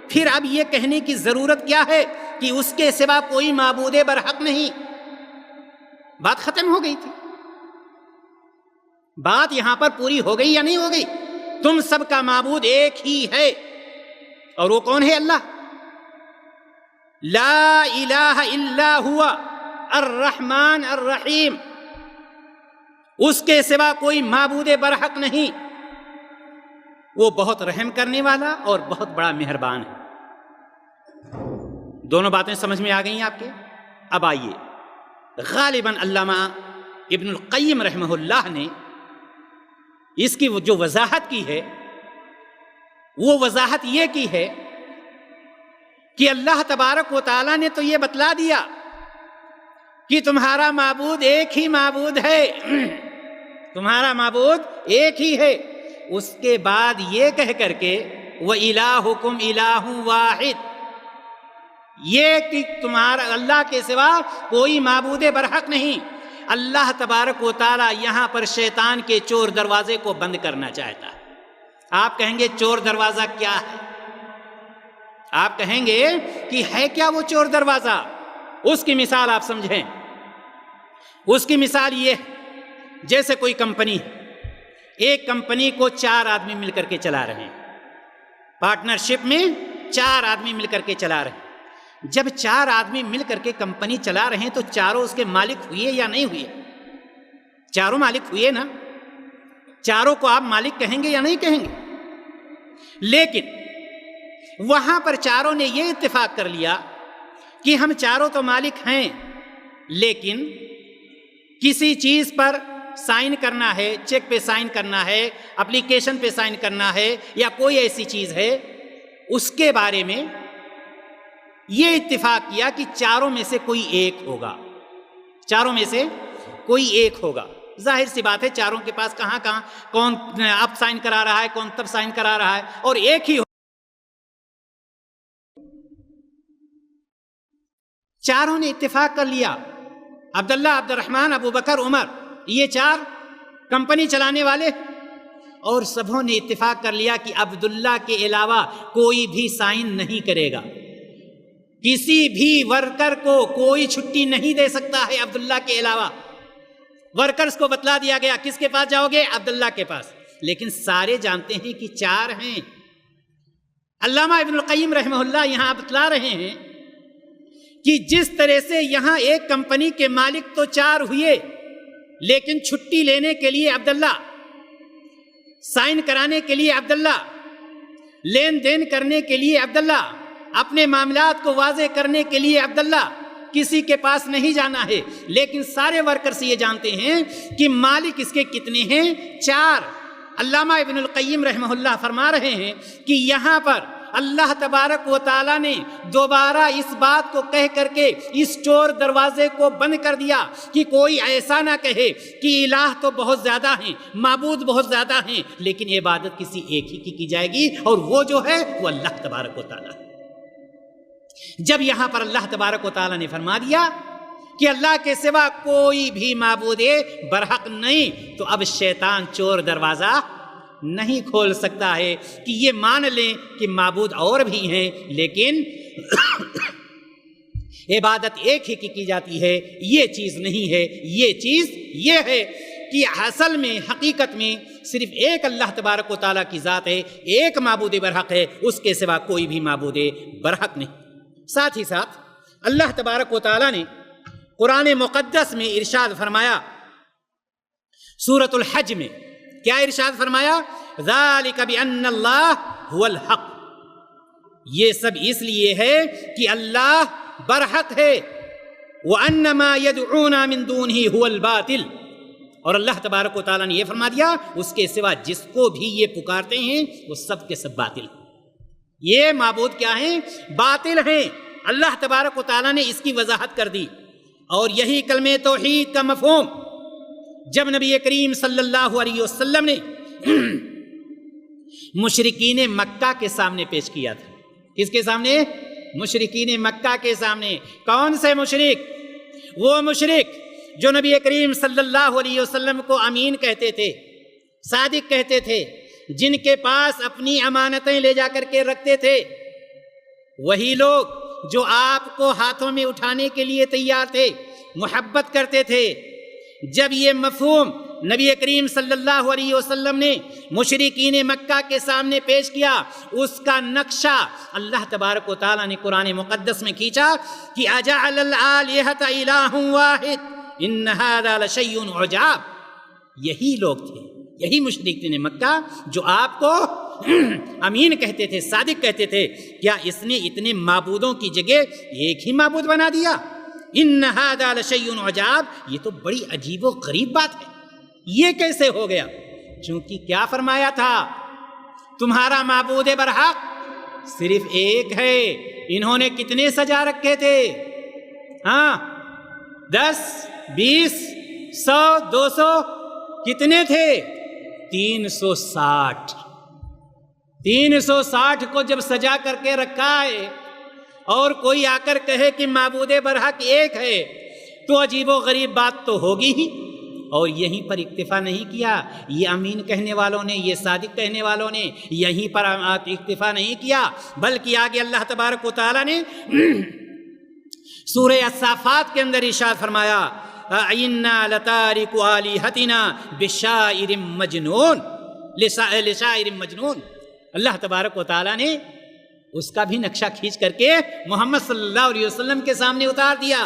پھر اب یہ کہنے کی ضرورت کیا ہے کہ اس کے سوا کوئی معبود برحق نہیں؟ بات ختم ہو گئی تھی۔ بات یہاں پر پوری ہو گئی یا نہیں ہو گئی؟ تم سب کا معبود ایک ہی ہے، اور وہ کون ہے؟ اللہ۔ لا الہ الا ہوا الرحمن الرحیم، اس کے سوا کوئی معبود برحق نہیں، وہ بہت رحم کرنے والا اور بہت بڑا مہربان ہے۔ دونوں باتیں سمجھ میں آ گئی ہیں آپ کے؟ اب آئیے، غالباً علامہ ابن القیم رحمہ اللہ نے اس کی جو وضاحت کی ہے وہ وضاحت یہ کی ہے کہ اللہ تبارک و تعالیٰ نے تو یہ بتلا دیا کہ تمہارا معبود ایک ہی معبود ہے، تمہارا معبود ایک ہی ہے، اس کے بعد یہ کہہ کر کے وَإِلَٰهُكُمْ إِلَٰهٌ وَاحِدٌ، یہ کہ تمہارا اللہ کے سوا کوئی معبود برحق نہیں۔ اللہ تبارک و تعالیٰ یہاں پر شیطان کے چور دروازے کو بند کرنا چاہتا ہے۔ آپ کہیں گے چور دروازہ کیا ہے؟ آپ کہیں گے کہ ہے کیا وہ چور دروازہ؟ اس کی مثال آپ سمجھیں۔ اس کی مثال یہ ہے جیسے کوئی کمپنی، ایک کمپنی کو 4 آدمی مل کر کے چلا رہے ہیں، پارٹنرشپ میں 4 آدمی مل کر کے چلا رہے ہیں۔ جب 4 آدمی مل کر کے کمپنی چلا رہے ہیں تو چاروں اس کے مالک ہوئے یا نہیں ہوئے؟ چاروں مالک ہوئے نا؟ چاروں کو آپ مالک کہیں گے یا نہیں کہیں گے؟ لیکن وہاں پر چاروں نے یہ اتفاق کر لیا کہ ہم چاروں تو مالک ہیں، لیکن کسی چیز پر سائن کرنا ہے، چیک پہ سائن کرنا ہے، اپلیکیشن پہ سائن کرنا ہے، یا کوئی ایسی چیز ہے، اس کے بارے میں یہ اتفاق کیا کہ چاروں میں سے کوئی ایک ہوگا، چاروں میں سے کوئی ایک ہوگا۔ ظاہر سی بات ہے چاروں کے پاس کہاں کون اب سائن کرا رہا ہے، کون تب سائن کرا رہا ہے، اور ایک ہی چاروں نے اتفاق کر لیا۔ عبداللہ، عبد الرحمن، ابو بکر، عمر، یہ چار کمپنی چلانے والے، اور سبوں نے اتفاق کر لیا کہ عبداللہ کے علاوہ کوئی بھی سائن نہیں کرے گا، کسی بھی ورکر کو کوئی چھٹی نہیں دے سکتا ہے عبداللہ کے علاوہ۔ ورکرز کو بتلا دیا گیا کس کے پاس جاؤ گے؟ عبداللہ کے پاس، لیکن سارے جانتے ہیں کہ چار ہیں۔ علامہ ابن القیم رحمہ اللہ یہاں بتلا رہے ہیں کہ جس طرح سے یہاں ایک کمپنی کے مالک تو چار ہوئے، لیکن چھٹی لینے کے لیے عبداللہ، سائن کرانے کے لیے عبداللہ، لین دین کرنے کے لیے عبداللہ، اپنے معاملات کو واضح کرنے کے لیے عبداللہ، کسی کے پاس نہیں جانا ہے، لیکن سارے ورکرز یہ جانتے ہیں کہ مالک اس کے کتنے ہیں؟ چار۔ علامہ ابن القیم رحمہ اللہ فرما رہے ہیں کہ یہاں پر اللہ تبارک و تعالیٰ نے دوبارہ اس بات کو کہہ کر کے اس چور دروازے کو بند کر دیا کہ کوئی ایسا نہ کہے کہ الہ تو بہت زیادہ ہیں، معبود بہت زیادہ ہیں، لیکن عبادت کسی ایک ہی کی جائے گی، اور وہ جو ہے وہ اللہ تبارک و تعالیٰ ہے۔ جب یہاں پر اللہ تبارک و تعالیٰ نے فرما دیا کہ اللہ کے سوا کوئی بھی معبود برحق نہیں، تو اب شیطان چور دروازہ نہیں کھول سکتا ہے کہ یہ مان لیں کہ معبود اور بھی ہیں، لیکن عبادت ایک ہی کی جاتی ہے۔ یہ چیز نہیں ہے، یہ چیز یہ ہے کہ اصل میں حقیقت میں صرف ایک اللہ تبارک و تعالیٰ کی ذات ہے، ایک معبود برحق ہے، اس کے سوا کوئی بھی معبود برحق نہیں۔ ساتھ ہی ساتھ اللہ تبارک و تعالیٰ نے قرآن مقدس میں ارشاد فرمایا، سورۃ الحج میں کیا ارشاد فرمایا؟ ذالک بأن اللہ هو الحق، یہ سب اس لیے ہے کہ اللہ برحق ہے، وَأَنَّ مَا يَدْعُونَ مِن دُونِهِ هُوَ الْبَاطِلُ، اور اللہ تبارک و تعالیٰ نے یہ فرما دیا اس کے سوا جس کو بھی یہ پکارتے ہیں وہ سب کے سب باطل ہیں۔ یہ معبود کیا ہیں؟ باطل ہیں۔ اللہ تبارک و تعالیٰ نے اس کی وضاحت کر دی، اور یہی کلمہ توحید کا مفہوم جب نبی کریم صلی اللہ علیہ وسلم نے مشرکین مکہ کے سامنے پیش کیا تھا۔ کس کے سامنے؟ مشرکین مکہ کے سامنے۔ کون سے مشرک؟ وہ مشرک جو نبی کریم صلی اللہ علیہ وسلم کو امین کہتے تھے، صادق کہتے تھے، جن کے پاس اپنی امانتیں لے جا کر کے رکھتے تھے، وہی لوگ جو آپ کو ہاتھوں میں اٹھانے کے لیے تیار تھے، محبت کرتے تھے۔ جب یہ مفہوم نبی کریم صلی اللہ علیہ وسلم نے مشرکین مکہ کے سامنے پیش کیا، اس کا نقشہ اللہ تبارک و تعالیٰ نے قرآن مقدس میں کھینچا کہ اجعل الآلہۃ الہ واحد ان ھذا لشیء عجاب۔ یہی لوگ تھے، یہی مشرکین مکہ جو آپ کو امین کہتے تھے، صادق کہتے تھے، کیا اس نے اتنے معبودوں کی جگہ ایک ہی معبود بنا دیا؟ ان ھذا لشیء عجاب، یہ تو بڑی عجیب و غریب بات ہے، یہ کیسے ہو گیا؟ چونکہ کیا فرمایا تھا؟ تمہارا معبود برحق صرف ایک ہے۔ انہوں نے کتنے سجا رکھے تھے؟ 10 20 100 200 کتنے تھے؟ 360۔ 360 کو جب سجا کر کے رکھا ہے اور کوئی آ کر کہے کہ معبود برحق ایک ہے تو عجیب و غریب بات تو ہوگی ہی۔ اور یہیں پر اکتفا نہیں کیا، یہ امین کہنے والوں نے، یہ صادق کہنے والوں نے یہیں پر اکتفا نہیں کیا، بلکہ آگے اللہ تبارک و تعالیٰ نے سورہ الصافات کے اندر ارشاد فرمایا اِنَّا لَتَارِكُ آلِهَتِنَا بِشَاعِرٍ مَجْنُونٍ، لِشَاعِرٍ مَجْنُونٍ۔ اللہ تبارک و تعالیٰ نے اس کا بھی نقشہ کھینچ کر کے محمد صلی اللہ علیہ وسلم کے سامنے اتار دیا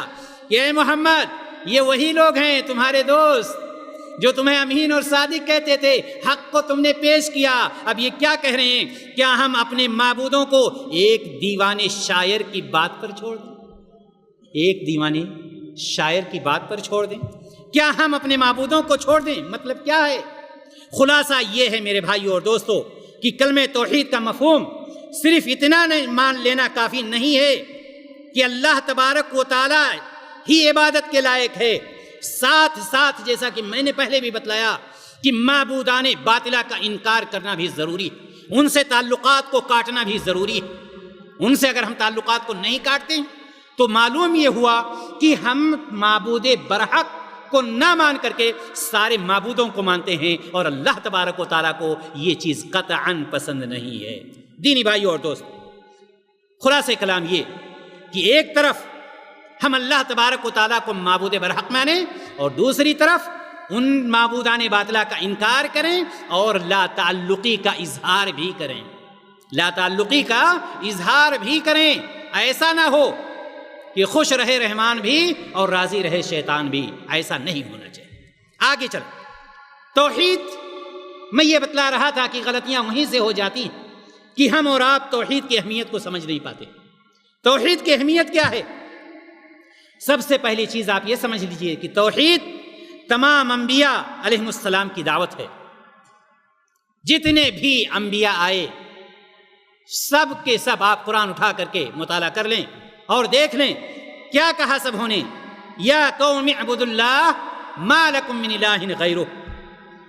کہ اے محمد، یہ وہی لوگ ہیں تمہارے دوست جو تمہیں امین اور صادق کہتے تھے، حق کو تم نے پیش کیا، اب یہ کیا کہہ رہے ہیں؟ کیا ہم اپنے معبودوں کو ایک دیوانے شاعر کی بات پر چھوڑ دیں؟ ایک دیوانے شاعر کی بات پر چھوڑ دیں؟ کیا ہم اپنے معبودوں کو چھوڑ دیں؟ مطلب کیا ہے؟ خلاصہ یہ ہے میرے بھائیو اور دوستو کہ کلمہ توحید کا مفہوم صرف اتنا مان لینا کافی نہیں ہے کہ اللہ تبارک و تعالی ہی عبادت کے لائق ہے، ساتھ ساتھ جیسا کہ میں نے پہلے بھی بتلایا کہ معبودان باطلہ کا انکار کرنا بھی ضروری ہے، ان سے تعلقات کو کاٹنا بھی ضروری ہے۔ ان سے اگر ہم تعلقات کو نہیں کاٹتے تو معلوم یہ ہوا کہ ہم معبود برحق کو نہ مان کر کے سارے معبودوں کو مانتے ہیں، اور اللہ تبارک و تعالیٰ کو یہ چیز قطعاً پسند نہیں ہے۔ دینی بھائیو اور دوست، خلاصہ کلام یہ کہ ایک طرف ہم اللہ تبارک و تعالیٰ کو معبود برحق مانیں اور دوسری طرف ان معبودان باطلہ کا انکار کریں اور لا تعلقی کا اظہار بھی کریں، لا تعلقی کا اظہار بھی کریں۔ ایسا نہ ہو کہ خوش رہے رحمان بھی اور راضی رہے شیطان بھی، ایسا نہیں ہونا چاہیے۔ آگے چل، توحید میں یہ بتلا رہا تھا کہ غلطیاں وہیں سے ہو جاتی ہیں کہ ہم اور آپ توحید کی اہمیت کو سمجھ نہیں پاتے۔ توحید کی اہمیت کیا ہے؟ سب سے پہلی چیز آپ یہ سمجھ لیجئے کہ توحید تمام انبیاء علیہ السلام کی دعوت ہے۔ جتنے بھی انبیاء آئے سب کے سب آپ قرآن اٹھا کر کے مطالعہ کر لیں اور دیکھ لیں کیا کہا سب نے، یا قوم اعبدوا اللہ ما لکم من الہ غیرہ،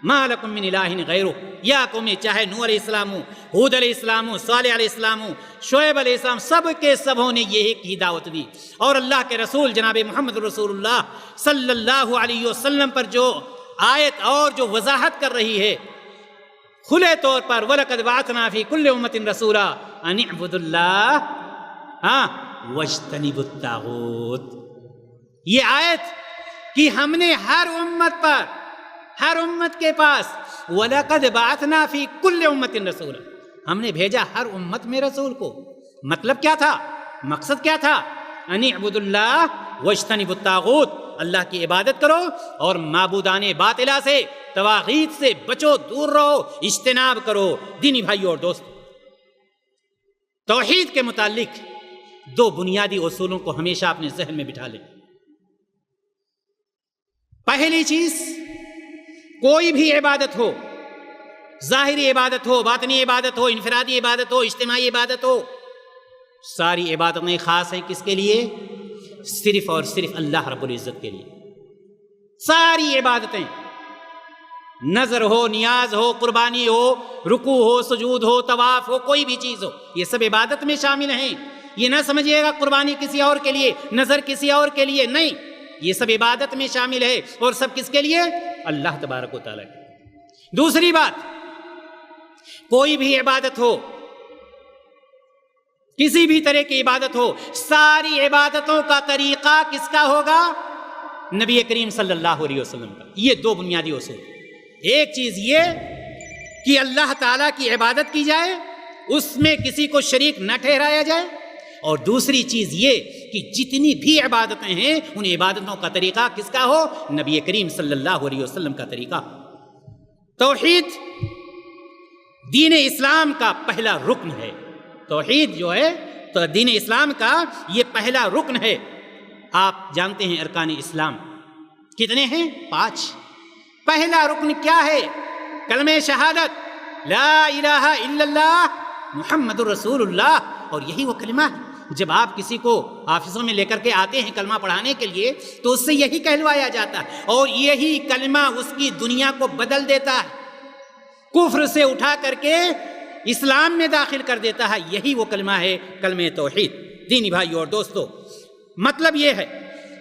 ما لکم من الہ غیرہ۔ یا قوم، چاہے نوح علیہ السلام ہو، ہود علیہ السلام ہو، صالح علیہ السلام ہو، شعیب علیہ السلام، سب کے سبوں نے یہ کی دعوت دی، اور اللہ کے رسول جناب محمد رسول اللہ صلی اللہ علیہ وسلم پر جو آیت اور جو وضاحت کر رہی ہے کھلے طور پر وَلَقَدْ بَعَثْنَا فِي كُلِّ أُمَّةٍ رَسُولًا أَنِ اعْبُدُوا اللَّهَ وَاجْتَنِبُوا الطَّاغُوتَ، یہ آیت کہ ہم نے ہر امت پر، ہر امت کے پاس وَلَقَدْ بَعَثْنَا فِي كُلِّ أُمَّةٍ رَسُولًا، ہم نے بھیجا ہر امت میں رسول کو۔ مطلب کیا تھا؟ مقصد کیا تھا؟ أَنِ اعْبُدُوا اللَّهَ وَاجْتَنِبُوا الطَّاغُوتَ، اللہ کی عبادت کرو اور معبودان باطلہ سے، طواغیت سے بچو، دور رہو، اجتناب کرو۔ دینی بھائیو اور دوست، توحید کے متعلق دو بنیادی اصولوں کو ہمیشہ اپنے ذہن میں بٹھا لیں۔ پہلی چیز، کوئی بھی عبادت ہو، ظاہری عبادت ہو، باطنی عبادت ہو، انفرادی عبادت ہو، اجتماعی عبادت ہو، ساری عبادتیں خاص ہیں کس کے لیے؟ صرف اور صرف اللہ رب العزت کے لیے۔ ساری عبادتیں، نظر ہو، نیاز ہو، قربانی ہو، رکوع ہو، سجود ہو، طواف ہو، کوئی بھی چیز ہو، یہ سب عبادت میں شامل ہیں۔ یہ نہ سمجھیے گا قربانی کسی اور کے لیے، نظر کسی اور کے لیے، نہیں، یہ سب عبادت میں شامل ہے، اور سب کس کے لیے؟ اللہ تبارک و تعالیٰ کے۔ دوسری بات، کوئی بھی عبادت ہو، کسی بھی طرح کی عبادت ہو، ساری عبادتوں کا طریقہ کس کا ہوگا؟ نبی کریم صلی اللہ علیہ وسلم کا۔ یہ دو بنیادی اصول، ایک چیز یہ کہ اللہ تعالیٰ کی عبادت کی جائے، اس میں کسی کو شریک نہ ٹھہرایا جائے، اور دوسری چیز یہ کہ جتنی بھی عبادتیں ہیں ان عبادتوں کا طریقہ کس کا ہو؟ نبی کریم صلی اللہ علیہ وسلم کا طریقہ۔ توحید دین اسلام کا پہلا رکن ہے۔ توحید جو ہے تو دین اسلام کا یہ پہلا رکن ہے۔ آپ جانتے ہیں ارکان اسلام کتنے ہیں؟ 5۔ پہلا رکن کیا ہے؟ کلمہ شہادت، لا الہ الا اللہ محمد الرسول اللہ، اور یہی وہ کلمہ ہے۔ جب آپ کسی کو آفسوں میں لے کر کے آتے ہیں کلمہ پڑھانے کے لیے تو اس سے یہی کہلوایا جاتا ہے، اور یہی کلمہ اس کی دنیا کو بدل دیتا ہے، کفر سے اٹھا کر کے اسلام میں داخل کر دیتا ہے۔ یہی وہ کلمہ ہے، کلمہ توحید۔ دینی بھائیو اور دوستو، مطلب یہ ہے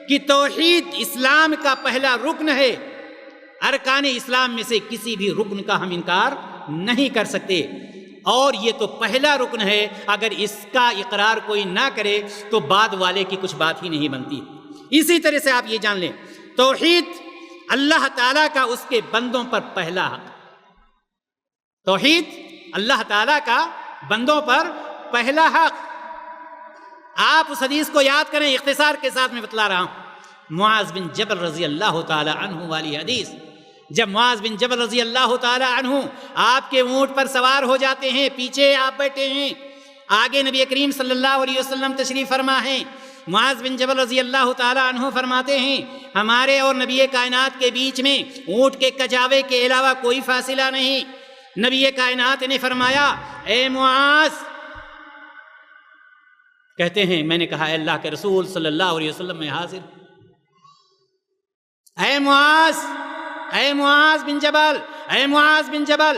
کہ توحید اسلام کا پہلا رکن ہے۔ ارکان اسلام میں سے کسی بھی رکن کا ہم انکار نہیں کر سکتے، اور یہ تو پہلا رکن ہے، اگر اس کا اقرار کوئی نہ کرے تو بعد والے کی کچھ بات ہی نہیں بنتی۔ اسی طرح سے آپ یہ جان لیں، توحید اللہ تعالیٰ کا اس کے بندوں پر پہلا حق، توحید اللہ تعالیٰ کا بندوں پر پہلا حق۔ آپ اس حدیث کو یاد کریں، اختصار کے ساتھ میں بتلا رہا ہوں، معاذ بن جبل رضی اللہ تعالی عنہ والی حدیث۔ جب معاذ بن جبل رضی اللہ تعالی عنہ آپ کے اونٹ پر سوار ہو جاتے ہیں، پیچھے آپ بیٹھے ہیں، آگے نبی کریم صلی اللہ علیہ وسلم تشریف فرما ہیں، معاذ بن جبل رضی اللہ تعالی عنہ فرماتے ہیں ہمارے اور نبی کائنات کے بیچ میں اونٹ کے کجاوے کے علاوہ کوئی فاصلہ نہیں۔ نبی کائنات نے فرمایا اے معاذ، کہتے ہیں میں نے کہا اے اللہ کے رسول صلی اللہ علیہ وسلم میں حاضر، اے معاذ، اے معاذ بن جبل، اے معاذ بن جبل،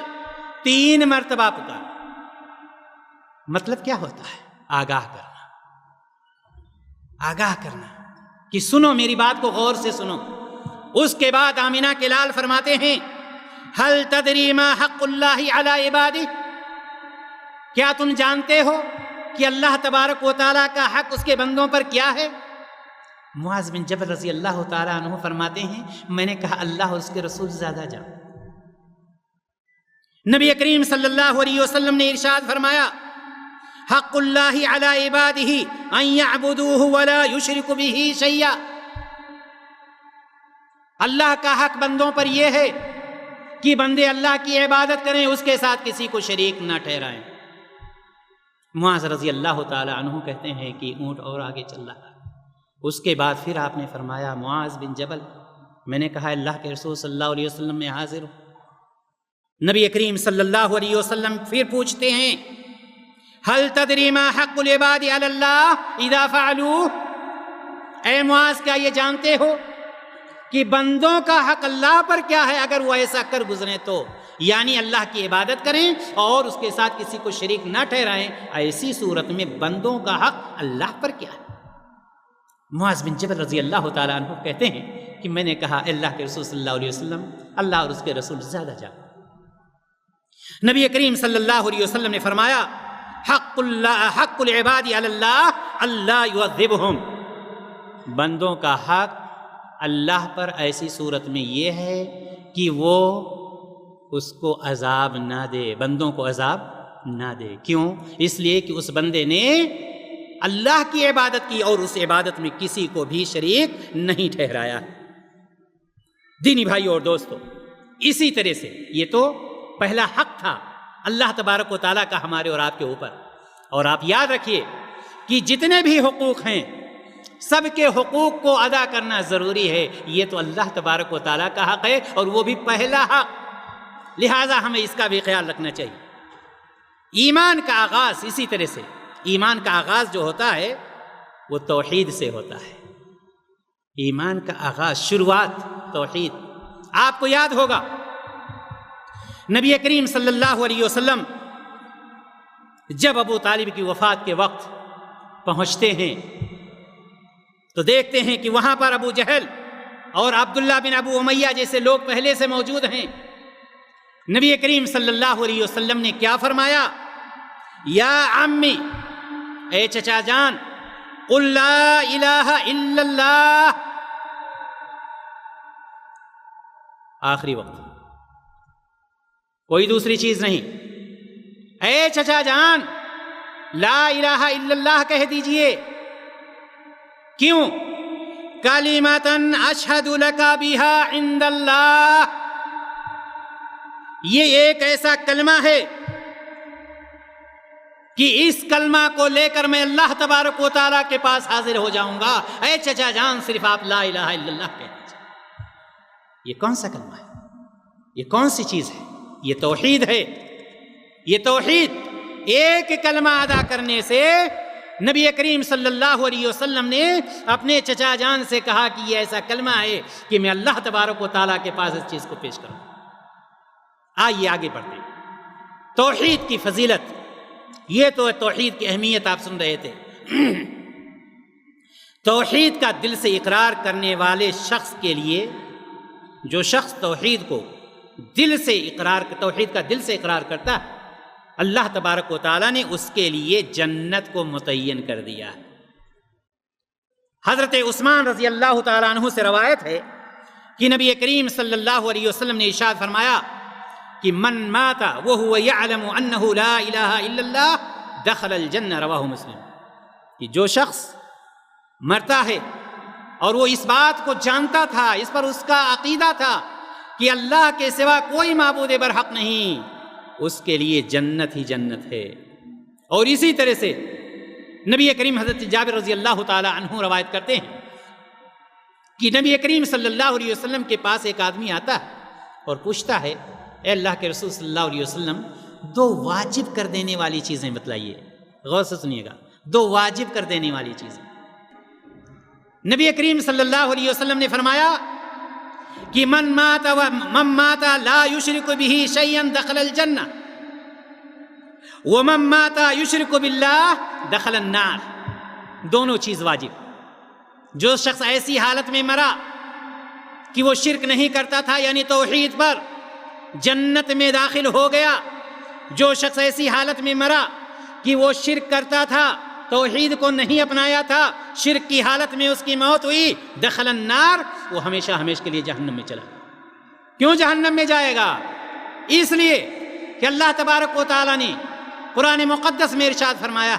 3 مرتبہ پکارا۔ مطلب کیا ہوتا ہے؟ آگاہ کرنا، آگاہ کرنا کہ سنو میری بات کو غور سے سنو۔ اس کے بعد آمینہ کے لال فرماتے ہیں ہل تدری ما حق اللہ علی عبادہ، کیا تم جانتے ہو کہ اللہ تبارک و تعالیٰ کا حق اس کے بندوں پر کیا ہے؟ معاذ بن جبل رضی اللہ تعالیٰ عنہ فرماتے ہیں میں نے کہا اللہ اور اس کے رسول زیادہ جان۔ نبی کریم صلی اللہ علیہ وسلم نے ارشاد فرمایا حق اللہ علی عبادہ ان یعبدوہ ولا یشرک بہ شیئا، اللہ کا حق بندوں پر یہ ہے کہ بندے اللہ کی عبادت کریں، اس کے ساتھ کسی کو شریک نہ ٹھہرائیں۔ معاذ رضی اللہ تعالی عنہ کہتے ہیں کہ اونٹ اور آگے چل رہا، اس کے بعد پھر آپ نے فرمایا معاذ بن جبل، میں نے کہا اللہ کے رسول صلی اللہ علیہ وسلم میں حاضر ہوں۔ نبی کریم صلی اللہ علیہ وسلم پھر پوچھتے ہیں هل تدری ما حق العباد علی اللہ اذا فعلوه، اے معاذ کیا یہ جانتے ہو کہ بندوں کا حق اللہ پر کیا ہے اگر وہ ایسا کر گزریں تو، یعنی اللہ کی عبادت کریں اور اس کے ساتھ کسی کو شریک نہ ٹھہرائیں، ایسی صورت میں بندوں کا حق اللہ پر کیا ہے؟ معاذ بن جبل رضی اللہ تعالیٰ عنہ کہتے ہیں کہ میں نے کہا اللہ کے رسول صلی اللہ علیہ وسلم اللہ اور اس کے رسول زیادہ جان۔ نبی کریم صلی اللہ علیہ وسلم نے فرمایا حق العباد علی اللہ اللہ یعذبہم، بندوں کا حق اللہ پر ایسی صورت میں یہ ہے کہ وہ اس کو عذاب نہ دے، بندوں کو عذاب نہ دے۔ کیوں؟ اس لیے کہ اس بندے نے اللہ کی عبادت کی اور اس عبادت میں کسی کو بھی شریک نہیں ٹھہرایا۔ دینی بھائی اور دوستو، اسی طرح سے یہ تو پہلا حق تھا اللہ تبارک و تعالیٰ کا ہمارے اور آپ کے اوپر، اور آپ یاد رکھیے کہ جتنے بھی حقوق ہیں سب کے حقوق کو ادا کرنا ضروری ہے، یہ تو اللہ تبارک و تعالیٰ کا حق ہے اور وہ بھی پہلا حق، لہٰذا ہمیں اس کا بھی خیال رکھنا چاہیے۔ ایمان کا آغاز اسی طرح سے، ایمان کا آغاز جو ہوتا ہے وہ توحید سے ہوتا ہے۔ ایمان کا آغاز، شروعات توحید۔ آپ کو یاد ہوگا نبی کریم صلی اللہ علیہ وسلم جب ابو طالب کی وفات کے وقت پہنچتے ہیں تو دیکھتے ہیں کہ وہاں پر ابو جہل اور عبداللہ بن ابو امیہ جیسے لوگ پہلے سے موجود ہیں۔ نبی کریم صلی اللہ علیہ وسلم نے کیا فرمایا؟ یا عمی، اے چچا جان، قل لا الہ الا اللہ، آخری وقت کوئی دوسری چیز نہیں، اے چچا جان لا الہ الا اللہ کہہ دیجئے۔ کیوں؟ کلمۃ اشہد لک بہا عند اللہ، یہ ایک ایسا کلمہ ہے کہ اس کلمہ کو لے کر میں اللہ تبارک و تعالیٰ کے پاس حاضر ہو جاؤں گا۔ اے چچا جان صرف آپ لا الہ الا اللہ کہہ دیجئے۔ یہ کون سا کلمہ ہے؟ یہ کون سی چیز ہے؟ یہ توحید ہے۔ یہ توحید، ایک کلمہ ادا کرنے سے نبی کریم صلی اللہ علیہ وسلم نے اپنے چچا جان سے کہا کہ یہ ایسا کلمہ ہے کہ میں اللہ تبارک و تعالیٰ کے پاس اس چیز کو پیش کروں۔ آئیے آگے بڑھتے ہیں۔ توحید کی فضیلت، یہ تو توحید کی اہمیت آپ سن رہے تھے۔ توحید کا دل سے اقرار کرنے والے شخص کے لیے، جو شخص توحید کا دل سے اقرار کرتا ہے، اللہ تبارک و تعالیٰ نے اس کے لیے جنت کو متعین کر دیا۔ حضرت عثمان رضی اللہ تعالیٰ عنہ سے روایت ہے کہ نبی کریم صلی اللہ علیہ وسلم نے ارشاد فرمایا کہ من مات وهو يعلم انه لا الہ الا اللہ دخل الجنہ، رواہ مسلم، کہ جو شخص مرتا ہے اور وہ اس بات کو جانتا تھا، اس پر اس کا عقیدہ تھا کہ اللہ کے سوا کوئی معبود برحق نہیں، اس کے لیے جنت ہی جنت ہے۔ اور اسی طرح سے نبی کریم حضرت جابر رضی اللہ تعالی عنہ روایت کرتے ہیں کہ نبی کریم صلی اللہ علیہ وسلم کے پاس ایک آدمی آتا ہے اور پوچھتا ہے اے اللہ کے رسول صلی اللہ علیہ وسلم 2 واجب کر دینے والی چیزیں بتلائیے. غور سے سنیے گا، 2 واجب کر دینے والی چیزیں. نبی کریم صلی اللہ علیہ وسلم نے فرمایا کہ من مات لا یشرک بہ شیئا دخل الجنہ ومن مات یشرک باللہ دخل النار. دونوں چیز واجب. جو شخص ایسی حالت میں مرا کہ وہ شرک نہیں کرتا تھا یعنی توحید پر، جنت میں داخل ہو گیا. جو شخص ایسی حالت میں مرا کہ وہ شرک کرتا تھا، توحید کو نہیں اپنایا تھا، شرک کی حالت میں اس کی موت ہوئی، دخل النار، وہ ہمیشہ ہمیشہ کے لیے جہنم میں چلا. کیوں جہنم میں جائے گا؟ اس لیے کہ اللہ تبارک و تعالیٰ نے قرآن مقدس میں ارشاد فرمایا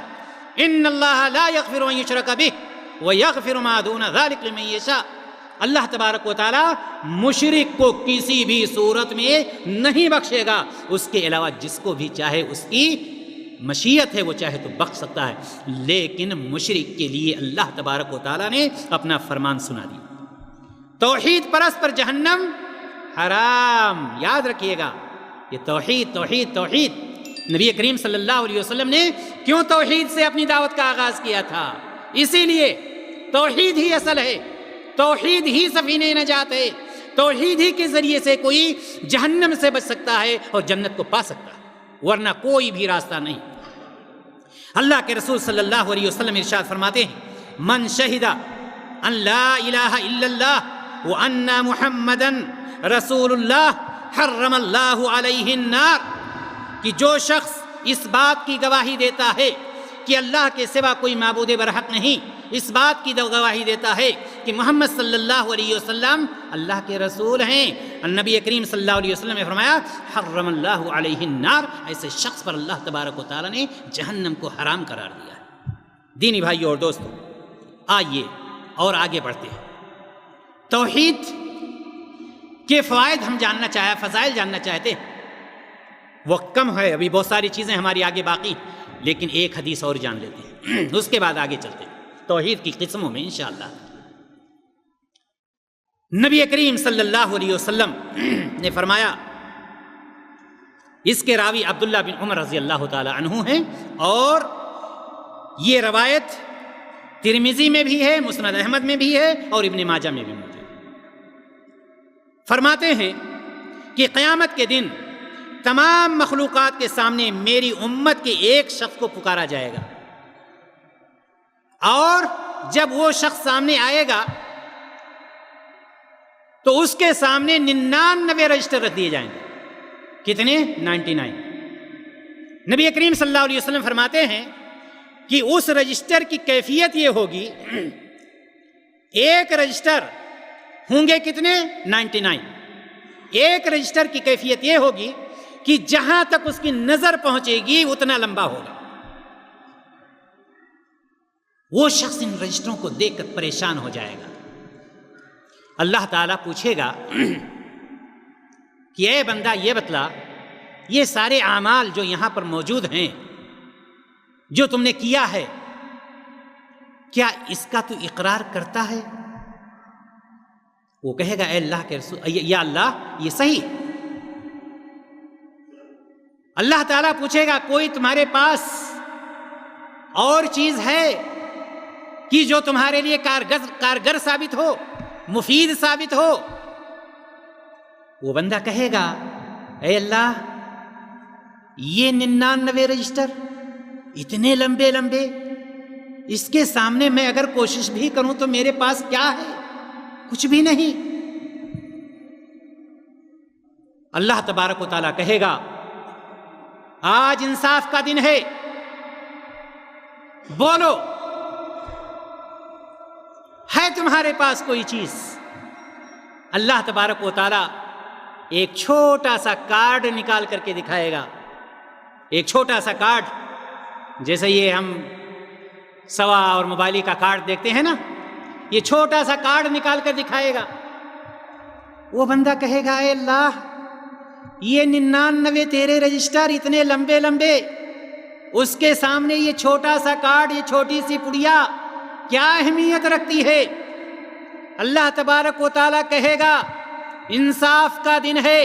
ان اللہ لا یغفر ان یشرک بہ ویغفر ما دون ذلک لمن یشاء. اللہ تبارک و تعالیٰ مشرک کو کسی بھی صورت میں نہیں بخشے گا، اس کے علاوہ جس کو بھی چاہے اس کی مشیت ہے، وہ چاہے تو بخش سکتا ہے. لیکن مشرک کے لیے اللہ تبارک و تعالیٰ نے اپنا فرمان سنا دیا. توحید پرست پر جہنم حرام. یاد رکھیے گا، یہ توحید توحید توحید. نبی کریم صلی اللہ علیہ وسلم نے کیوں توحید سے اپنی دعوت کا آغاز کیا تھا؟ اسی لیے توحید ہی اصل ہے، توحید ہی سفینہ نجات ہے، توحید ہی کے ذریعے سے کوئی جہنم سے بچ سکتا ہے اور جنت کو پا سکتا ہے، ورنہ کوئی بھی راستہ نہیں. اللہ کے رسول صلی اللہ علیہ وسلم ارشاد فرماتے ہیں من شہد ان لا الہ الا اللہ وان محمدا رسول اللہ حرم اللہ علیہ النار. کہ جو شخص اس بات کی گواہی دیتا ہے کہ اللہ کے سوا کوئی معبود برحق نہیں، اس بات کی گواہی دیتا ہے کہ محمد صلی اللہ علیہ وسلم اللہ کے رسول ہیں. نبی کریم صلی اللہ علیہ وسلم نے فرمایا حرم اللہ علیہ النار، ایسے شخص پر اللہ تبارک و تعالیٰ نے جہنم کو حرام قرار دیا ہے. دینی بھائیو اور دوستو، آئیے اور آگے بڑھتے ہیں. توحید کے فوائد ہم جاننا چاہے، فضائل جاننا چاہتے ہیں. وقت کم ہے، ابھی بہت ساری چیزیں ہماری آگے باقی، لیکن ایک حدیث اور جان لیتے ہیں، اس کے بعد آگے چلتے ہیں توحید کی قسموں میں انشاءاللہ. نبی کریم صلی اللہ علیہ وسلم نے فرمایا، اس کے راوی عبداللہ بن عمر رضی اللہ تعالی عنہ ہیں، اور یہ روایت ترمذی میں بھی ہے، مسند احمد میں بھی ہے اور ابن ماجہ میں بھی موجود ہے. فرماتے ہیں کہ قیامت کے دن تمام مخلوقات کے سامنے میری امت کے ایک شخص کو پکارا جائے گا، اور جب وہ شخص سامنے آئے گا تو اس کے سامنے 99 رجسٹر رکھ دیے جائیں گے. کتنے؟ 99. نبی کریم صلی اللہ علیہ وسلم فرماتے ہیں کہ اس رجسٹر کی کیفیت یہ ہوگی، ایک رجسٹر ہوں گے کتنے؟ 99. ایک رجسٹر کی کیفیت یہ ہوگی کہ جہاں تک اس کی نظر پہنچے گی اتنا لمبا ہوگا. وہ شخص ان رجسٹروں کو دیکھ کر پریشان ہو جائے گا. اللہ تعالیٰ پوچھے گا کہ اے بندہ یہ بتلا، یہ سارے اعمال جو یہاں پر موجود ہیں، جو تم نے کیا ہے، کیا اس کا تو اقرار کرتا ہے؟ وہ کہے گا اے اللہ کے رسول، یا اللہ یہ صحیح. اللہ تعالیٰ پوچھے گا کوئی تمہارے پاس اور چیز ہے کہ جو تمہارے لیے کارگر ثابت ہو، مفید ثابت ہو؟ وہ بندہ کہے گا اے اللہ یہ 99 رجسٹر اتنے لمبے لمبے، اس کے سامنے میں اگر کوشش بھی کروں تو میرے پاس کیا ہے؟ کچھ بھی نہیں. اللہ تبارک و تعالیٰ کہے گا آج انصاف کا دن ہے، بولو ہے تمہارے پاس کوئی چیز؟ اللہ تبارک و تعالیٰ ایک چھوٹا سا کارڈ نکال کر کے دکھائے گا. ایک چھوٹا سا کارڈ، جیسے یہ ہم سوا اور موبائل کا کارڈ دیکھتے ہیں نا، یہ چھوٹا سا کارڈ نکال کر دکھائے گا. وہ بندہ کہے گا اے اللہ یہ 99 تیرے رجسٹر اتنے لمبے لمبے، اس کے سامنے یہ چھوٹا سا کارڈ، یہ چھوٹی سی پڑیا کیا اہمیت رکھتی ہے؟ اللہ تبارک و تعالیٰ کہے گا انصاف کا دن ہے،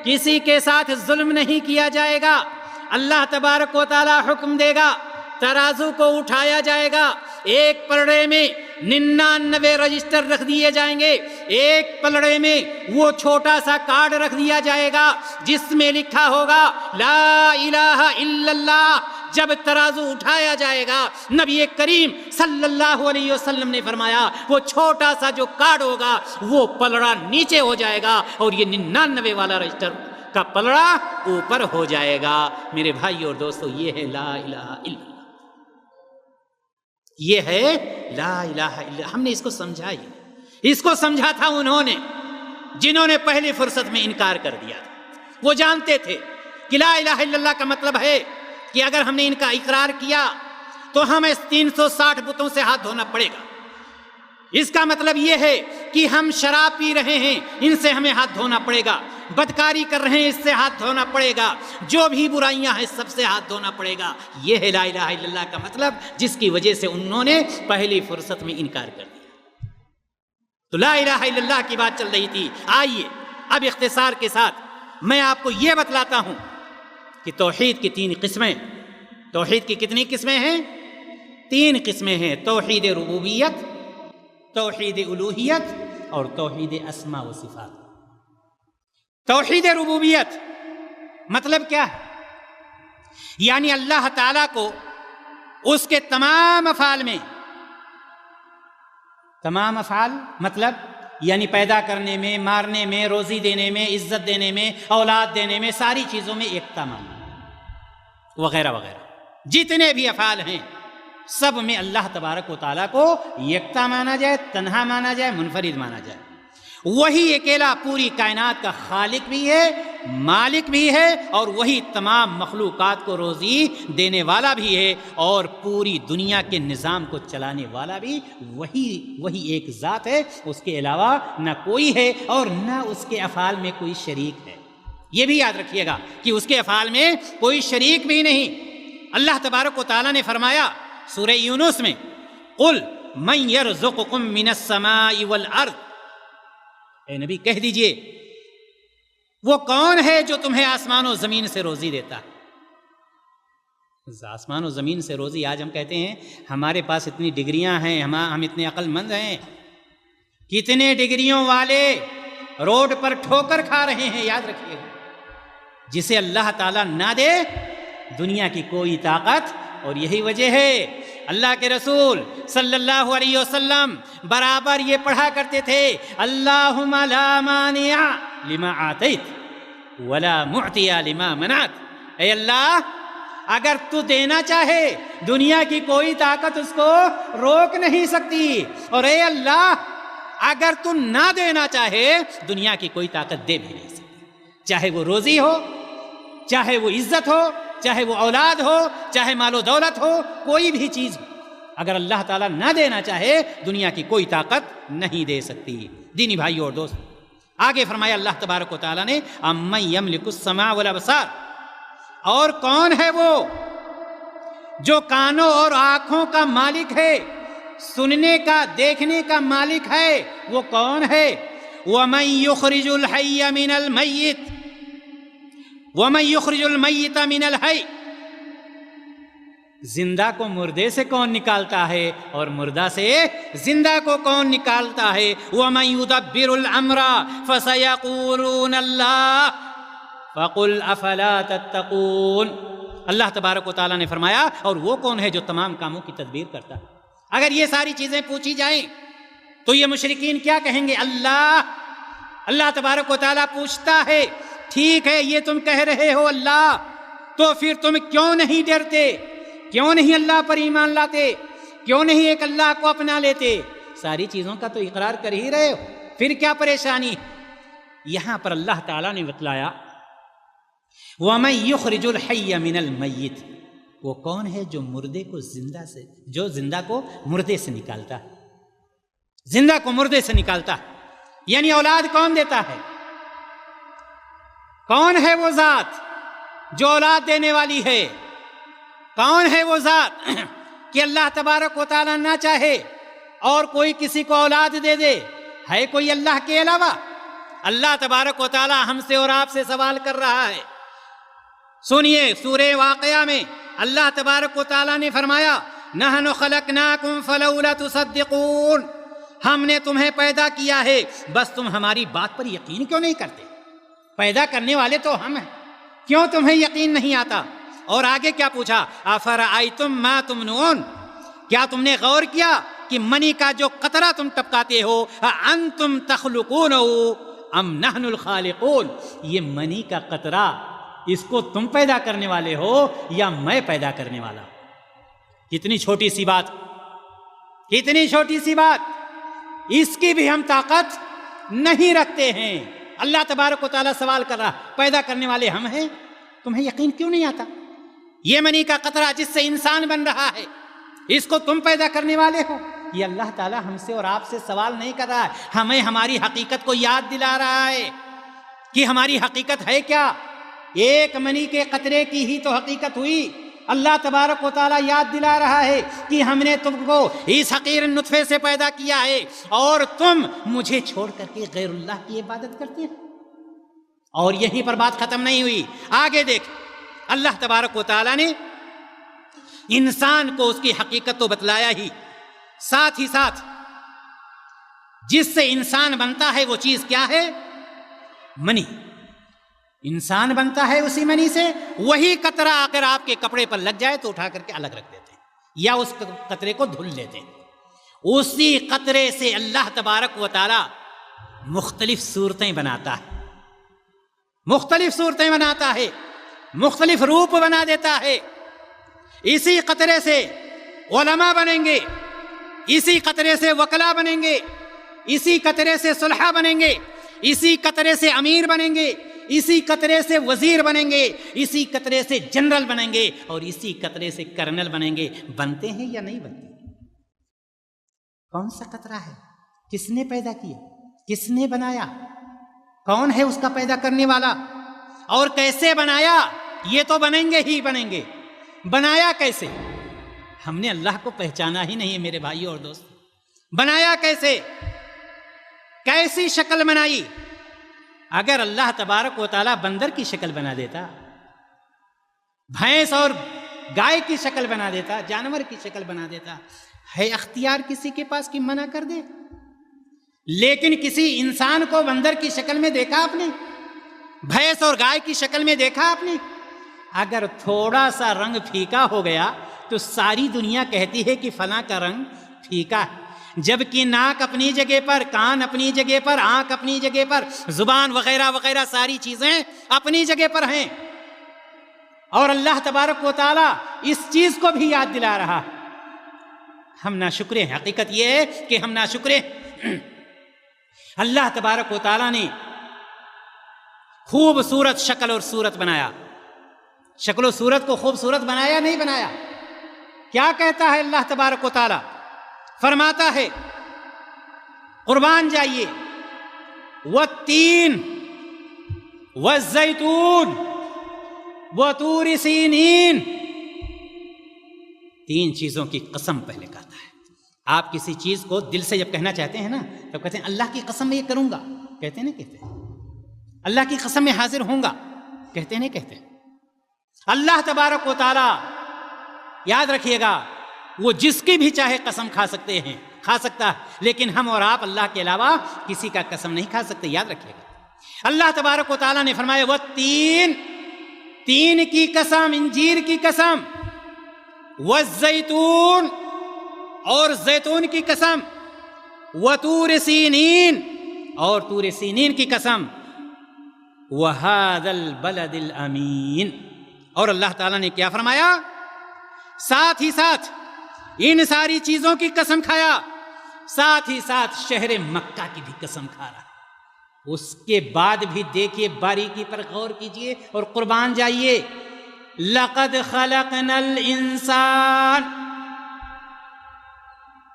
کسی کے ساتھ ظلم نہیں کیا جائے گا۔ اللہ تبارک و تعالیٰ حکم دے گا، ترازو کو اٹھایا جائے گا، ایک پلڑے میں 99 رجسٹر رکھ دیے جائیں گے، ایک پلڑے میں وہ چھوٹا سا کارڈ رکھ دیا جائے گا جس میں لکھا ہوگا لا الہ الا اللہ۔ جب ترازو اٹھایا جائے گا، نبی کریم صلی اللہ علیہ وسلم نے فرمایا وہ چھوٹا سا جو کارڈ ہوگا وہ پلڑا نیچے ہو جائے گا اور یہ 99 والا رجسٹر کا پلڑا اوپر ہو جائے گا۔ میرے بھائی اور دوستو، یہ ہے لا الہ الا اللہ، یہ ہے لا الہ الا اللہ۔ ہم نے اس کو سمجھا، اس کو سمجھا تھا انہوں نے جنہوں نے پہلی فرصت میں انکار کر دیا تھا۔ وہ جانتے تھے کہ لا الہ الا اللہ کا مطلب ہے کہ اگر ہم نے ان کا اقرار کیا تو ہمیں 360 بتوں سے ہاتھ دھونا پڑے گا۔ اس کا مطلب یہ ہے کہ ہم شراب پی رہے ہیں، ان سے ہمیں ہاتھ دھونا پڑے گا، بدکاری کر رہے ہیں، اس سے ہاتھ دھونا پڑے گا، جو بھی برائیاں ہیں سب سے ہاتھ دھونا پڑے گا۔ یہ ہے لا الہ الا اللہ کا مطلب، جس کی وجہ سے انہوں نے پہلی فرصت میں انکار کر دیا۔ تو لا الہ الا اللہ کی بات چل رہی تھی۔ آئیے اب اختصار کے ساتھ میں آپ کو یہ بتلاتا ہوں کہ توحید کی 3 قسمیں۔ توحید کی کتنی قسمیں ہیں؟ 3 قسمیں ہیں، توحید ربوبیت، توحید الوہیت اور توحید اسماء و صفات۔ توحید ربوبیت مطلب کیا ہے؟ یعنی اللہ تعالیٰ کو اس کے تمام افعال میں، تمام افعال مطلب یعنی پیدا کرنے میں، مارنے میں، روزی دینے میں، عزت دینے میں، اولاد دینے میں، ساری چیزوں میں ایکتا ماننا وغیرہ وغیرہ، جتنے بھی افعال ہیں سب میں اللہ تبارک و تعالیٰ کو یکتا مانا جائے، تنہا مانا جائے، منفرد مانا جائے۔ وہی اکیلا پوری کائنات کا خالق بھی ہے، مالک بھی ہے، اور وہی تمام مخلوقات کو روزی دینے والا بھی ہے، اور پوری دنیا کے نظام کو چلانے والا بھی وہی ایک ذات ہے، اس کے علاوہ نہ کوئی ہے اور نہ اس کے افعال میں کوئی شریک ہے۔ یہ بھی یاد رکھیے گا کہ اس کے افعال میں کوئی شریک بھی نہیں۔ اللہ تبارک و تعالیٰ نے فرمایا سورہ یونس میں، قل من یرزقکم من السماء والارض، اے نبی کہہ دیجئے وہ کون ہے جو تمہیں آسمان و زمین سے روزی دیتا ہے؟ آسمان و زمین سے روزی، آج ہم کہتے ہیں ہمارے پاس اتنی ڈگریاں ہیں، ہم اتنے عقل مند ہیں، کتنے ڈگریوں والے روڈ پر ٹھوکر کھا رہے ہیں۔ یاد رکھیے گا، جسے اللہ تعالیٰ نہ دے دنیا کی کوئی طاقت، اور یہی وجہ ہے اللہ کے رسول صلی اللہ علیہ وسلم برابر یہ پڑھا کرتے تھے، اللہم لا مانع لما آتیت ولا معطی لما منعت۔ اے اللہ، اگر تو دینا چاہے دنیا کی کوئی طاقت اس کو روک نہیں سکتی، اور اے اللہ اگر تو نہ دینا چاہے دنیا کی کوئی طاقت دے بھی نہیں سکتی، چاہے وہ روزی ہو، چاہے وہ عزت ہو، چاہے وہ اولاد ہو، چاہے مال و دولت ہو، کوئی بھی چیز ہو، اگر اللہ تعالیٰ نہ دینا چاہے دنیا کی کوئی طاقت نہیں دے سکتی۔ دینی بھائیو اور دوست، آگے فرمایا اللہ تبارک و تعالیٰ نے امن یملک السماع والابصار، اور کون ہے وہ جو کانوں اور آنکھوں کا مالک ہے، سننے کا، دیکھنے کا مالک ہے، وہ کون ہے؟ وَمَن يُخْرِجُ الْحَيَّ مِنَ الْمَيِّتِ وَمَن يُخْرِجُ الْمَيِّتَ مِنَ الْحَيِّ، زندہ کو مردے سے کون نکالتا ہے اور مردہ سے زندہ کو کون نکالتا ہے؟ وَمَن يُدَبِّرُ الْأَمْرَ فَسَيَقُولُونَ اللَّهُ فَقُلْ أَفَلَا تَتَّقُونَ۔ اللہ تبارک و تعالیٰ نے فرمایا، اور وہ کون ہے جو تمام کاموں کی تدبیر کرتا ہے؟ اگر یہ ساری چیزیں پوچھی جائیں تو یہ مشرکین کیا کہیں گے؟ اللہ تبارک و تعالیٰ پوچھتا ہے، ٹھیک ہے یہ تم کہہ رہے ہو اللہ، تو پھر تم کیوں نہیں ڈرتے؟ کیوں نہیں اللہ پر ایمان لاتے؟ کیوں نہیں ایک اللہ کو اپنا لیتے؟ ساری چیزوں کا تو اقرار کر ہی رہے ہو، پھر کیا پریشانی؟ یہاں پر اللہ تعالیٰ نے بتلایا وَمَن يُخْرِجُ الْحَيَّ مِنَ الْمَيِّتِ، وہ کون ہے جو مردے کو زندہ سے، جو زندہ کو مردے سے نکالتا ہے، زندہ کو مردے سے نکالتا ہے۔ یعنی اولاد کون دیتا ہے؟ کون ہے وہ ذات جو اولاد دینے والی ہے؟ کون ہے وہ ذات کہ اللہ تبارک و تعالیٰ نہ چاہے اور کوئی کسی کو اولاد دے دے، ہے کوئی اللہ کے علاوہ؟ اللہ تبارک و تعالی ہم سے اور آپ سے سوال کر رہا ہے۔ سنیے سورہ واقعہ میں اللہ تبارک و تعالی نے فرمایا نحن خلقناکم فلولا تصدقون، ہم نے تمہیں پیدا کیا ہے، بس تم ہماری بات پر یقین کیوں نہیں کرتے؟ پیدا کرنے والے تو ہم ہیں، کیوں تمہیں یقین نہیں آتا؟ اور آگے کیا پوچھا؟ افرأیتم ما تمنون، کیا تم نے غور کیا کہ منی کا جو قطرہ تم ٹپکاتے ہو انتم تخلقون ام نحن الخالقون، یہ منی کا قطرہ اس کو تم پیدا کرنے والے ہو یا میں پیدا کرنے والا؟ کتنی چھوٹی سی بات، کتنی چھوٹی سی بات، اس کی بھی ہم طاقت نہیں رکھتے ہیں۔ اللہ تبارک و تعالیٰ سوال کر رہا، پیدا کرنے والے ہم ہیں، تمہیں یقین کیوں نہیں آتا؟ یہ منی کا قطرہ جس سے انسان بن رہا ہے، اس کو تم پیدا کرنے والے ہو؟ یہ اللہ تعالیٰ ہم سے اور آپ سے سوال نہیں کر رہا ہے، ہمیں ہماری حقیقت کو یاد دلا رہا ہے کہ ہماری حقیقت ہے کیا۔ ایک منی کے قطرے کی ہی تو حقیقت ہوئی۔ اللہ تبارک و تعالیٰ یاد دلا رہا ہے کہ ہم نے تم کو اس حقیر نطفے سے پیدا کیا ہے اور تم مجھے چھوڑ کر کے غیر اللہ کی عبادت کرتے ہو۔ اور یہیں پر بات ختم نہیں ہوئی، آگے دیکھ، اللہ تبارک و تعالیٰ نے انسان کو اس کی حقیقت تو بتلایا ہی، ساتھ ہی ساتھ جس سے انسان بنتا ہے وہ چیز کیا ہے؟ منی۔ انسان بنتا ہے اسی منی سے، وہی قطرہ اگر آپ کے کپڑے پر لگ جائے تو اٹھا کر کے الگ رکھ دیتے ہیں یا اس قطرے کو دھل لیتے ہیں۔ اسی قطرے سے اللہ تبارک و تعالی مختلف صورتیں بناتا ہے، مختلف صورتیں بناتا ہے، مختلف روپ بنا دیتا ہے۔ اسی قطرے سے علماء بنیں گے، اسی قطرے سے وکلا بنیں گے، اسی قطرے سے صلحاء بنیں گے، اسی قطرے سے امیر بنیں گے، اسی قطرے سے وزیر بنیں گے، اسی قطرے سے جنرل بنیں گے، اور اسی قطرے سے کرنل بنیں گے۔ بنتے ہیں یا نہیں بنتے؟ کون سا قطرہ ہے؟ کس نے پیدا کیا؟ کس نے بنایا؟ کون ہے اس کا پیدا کرنے والا؟ اور کیسے بنایا؟ یہ تو بنیں گے ہی بنیں گے، بنایا کیسے؟ ہم نے اللہ کو پہچانا ہی نہیں ہے میرے بھائیوں اور دوست۔ بنایا کیسے؟ کیسی شکل بنائی؟ اگر اللہ تبارک و تعالیٰ بندر کی شکل بنا دیتا، بھینس اور گائے کی شکل بنا دیتا، جانور کی شکل بنا دیتا، ہے اختیار کسی کے پاس کہ منع کر دے؟ لیکن کسی انسان کو بندر کی شکل میں دیکھا آپ نے؟ بھینس اور گائے کی شکل میں دیکھا آپ نے؟ اگر تھوڑا سا رنگ پھیکا ہو گیا تو ساری دنیا کہتی ہے کہ فلاں کا رنگ پھیکا ہے، جبکہ ناک اپنی جگہ پر، کان اپنی جگہ پر، آنکھ اپنی جگہ پر، زبان وغیرہ وغیرہ ساری چیزیں اپنی جگہ پر ہیں۔ اور اللہ تبارک و تعالیٰ اس چیز کو بھی یاد دلا رہا۔ ہم ناشکر ہیں، حقیقت یہ ہے کہ ہم ناشکر ہیں۔ اللہ تبارک و تعالیٰ نے خوبصورت شکل اور صورت بنایا، شکل و صورت کو خوبصورت بنایا نہیں بنایا؟ کیا کہتا ہے اللہ تبارک و تعالیٰ؟ فرماتا ہے قربان جائیے، والتین والزیتون وطور سینین، تین چیزوں کی قسم پہلے کہتا ہے۔ آپ کسی چیز کو دل سے جب کہنا چاہتے ہیں نا تو کہتے ہیں اللہ کی قسم میں یہ کروں گا، کہتے ہیں نا؟ کہتے ہیں اللہ کی قسم میں حاضر ہوں گا، کہتے ہیں نا؟ کہتے ہیں۔ اللہ تبارک و تعالی یاد رکھیے گا وہ جس کی بھی چاہے قسم کھا سکتے ہیں، کھا سکتا ہے، لیکن ہم اور آپ اللہ کے علاوہ کسی کا قسم نہیں کھا سکتے، یاد رکھیے گا۔ اللہ تبارک و تعالیٰ نے فرمایا والتین، تین کی قسم، انجیر کی قسم، والزیتون، اور زیتون کی قسم، وطور سینین، اور طور سینین کی قسم، وَهَذَا الْبَلَدِ الْأَمِينَ۔ اور اللہ تعالیٰ نے کیا فرمایا؟ ساتھ ہی ساتھ ان ساری چیزوں کی قسم کھایا، ساتھ ہی ساتھ شہر مکہ کی بھی قسم کھا رہا۔ اس کے بعد بھی دیکھیے، باریکی پر غور کیجئے اور قربان جائیے، لَقَدْ خَلَقْنَا الْإِنسَانَ،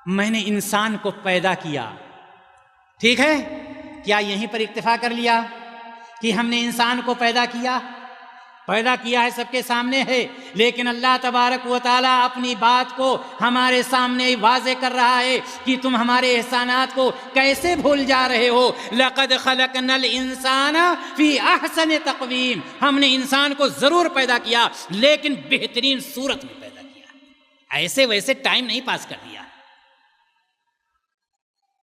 میں نے انسان کو پیدا کیا۔ ٹھیک ہے، کیا یہیں پر اکتفا کر لیا کہ ہم نے انسان کو پیدا کیا؟ پیدا کیا ہے سب کے سامنے ہے، لیکن اللہ تبارک و تعالیٰ اپنی بات کو ہمارے سامنے واضح کر رہا ہے کہ تم ہمارے احسانات کو کیسے بھول جا رہے ہو۔ لَقَدْ خَلَقْنَا الْإِنسَانَ فِي أَحْسَنِ تَقْوِيمٍ، ہم نے انسان کو ضرور پیدا کیا لیکن بہترین صورت میں پیدا کیا، ایسے ویسے ٹائم نہیں پاس کر دیا۔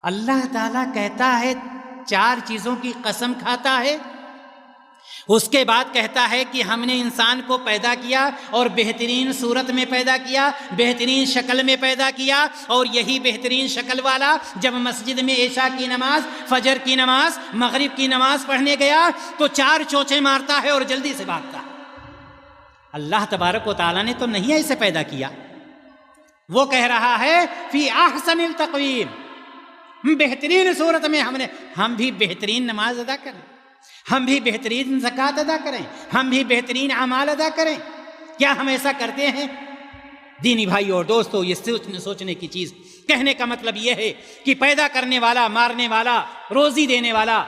اللہ تعالیٰ کہتا ہے 4 چیزوں کی قسم کھاتا ہے، اس کے بعد کہتا ہے کہ ہم نے انسان کو پیدا کیا اور بہترین صورت میں پیدا کیا، بہترین شکل میں پیدا کیا، اور یہی بہترین شکل والا جب مسجد میں عشاء کی نماز، فجر کی نماز، مغرب کی نماز پڑھنے گیا تو 4 چونچے مارتا ہے اور جلدی سے بھاگتا ہے۔ اللہ تبارک و تعالیٰ نے تو نہیں ایسے پیدا کیا، وہ کہہ رہا ہے فی احسن التقویم، بہترین صورت میں ہم بھی بہترین نماز ادا کریں، ہم بھی بہترین زکوٰۃ ادا کریں، ہم بھی بہترین اعمال ادا کریں۔ کیا ہم ایسا کرتے ہیں؟ دینی بھائی اور دوستو، یہ سوچنے کی چیز، کہنے کا مطلب یہ ہے کہ پیدا کرنے والا، مارنے والا، روزی دینے والا،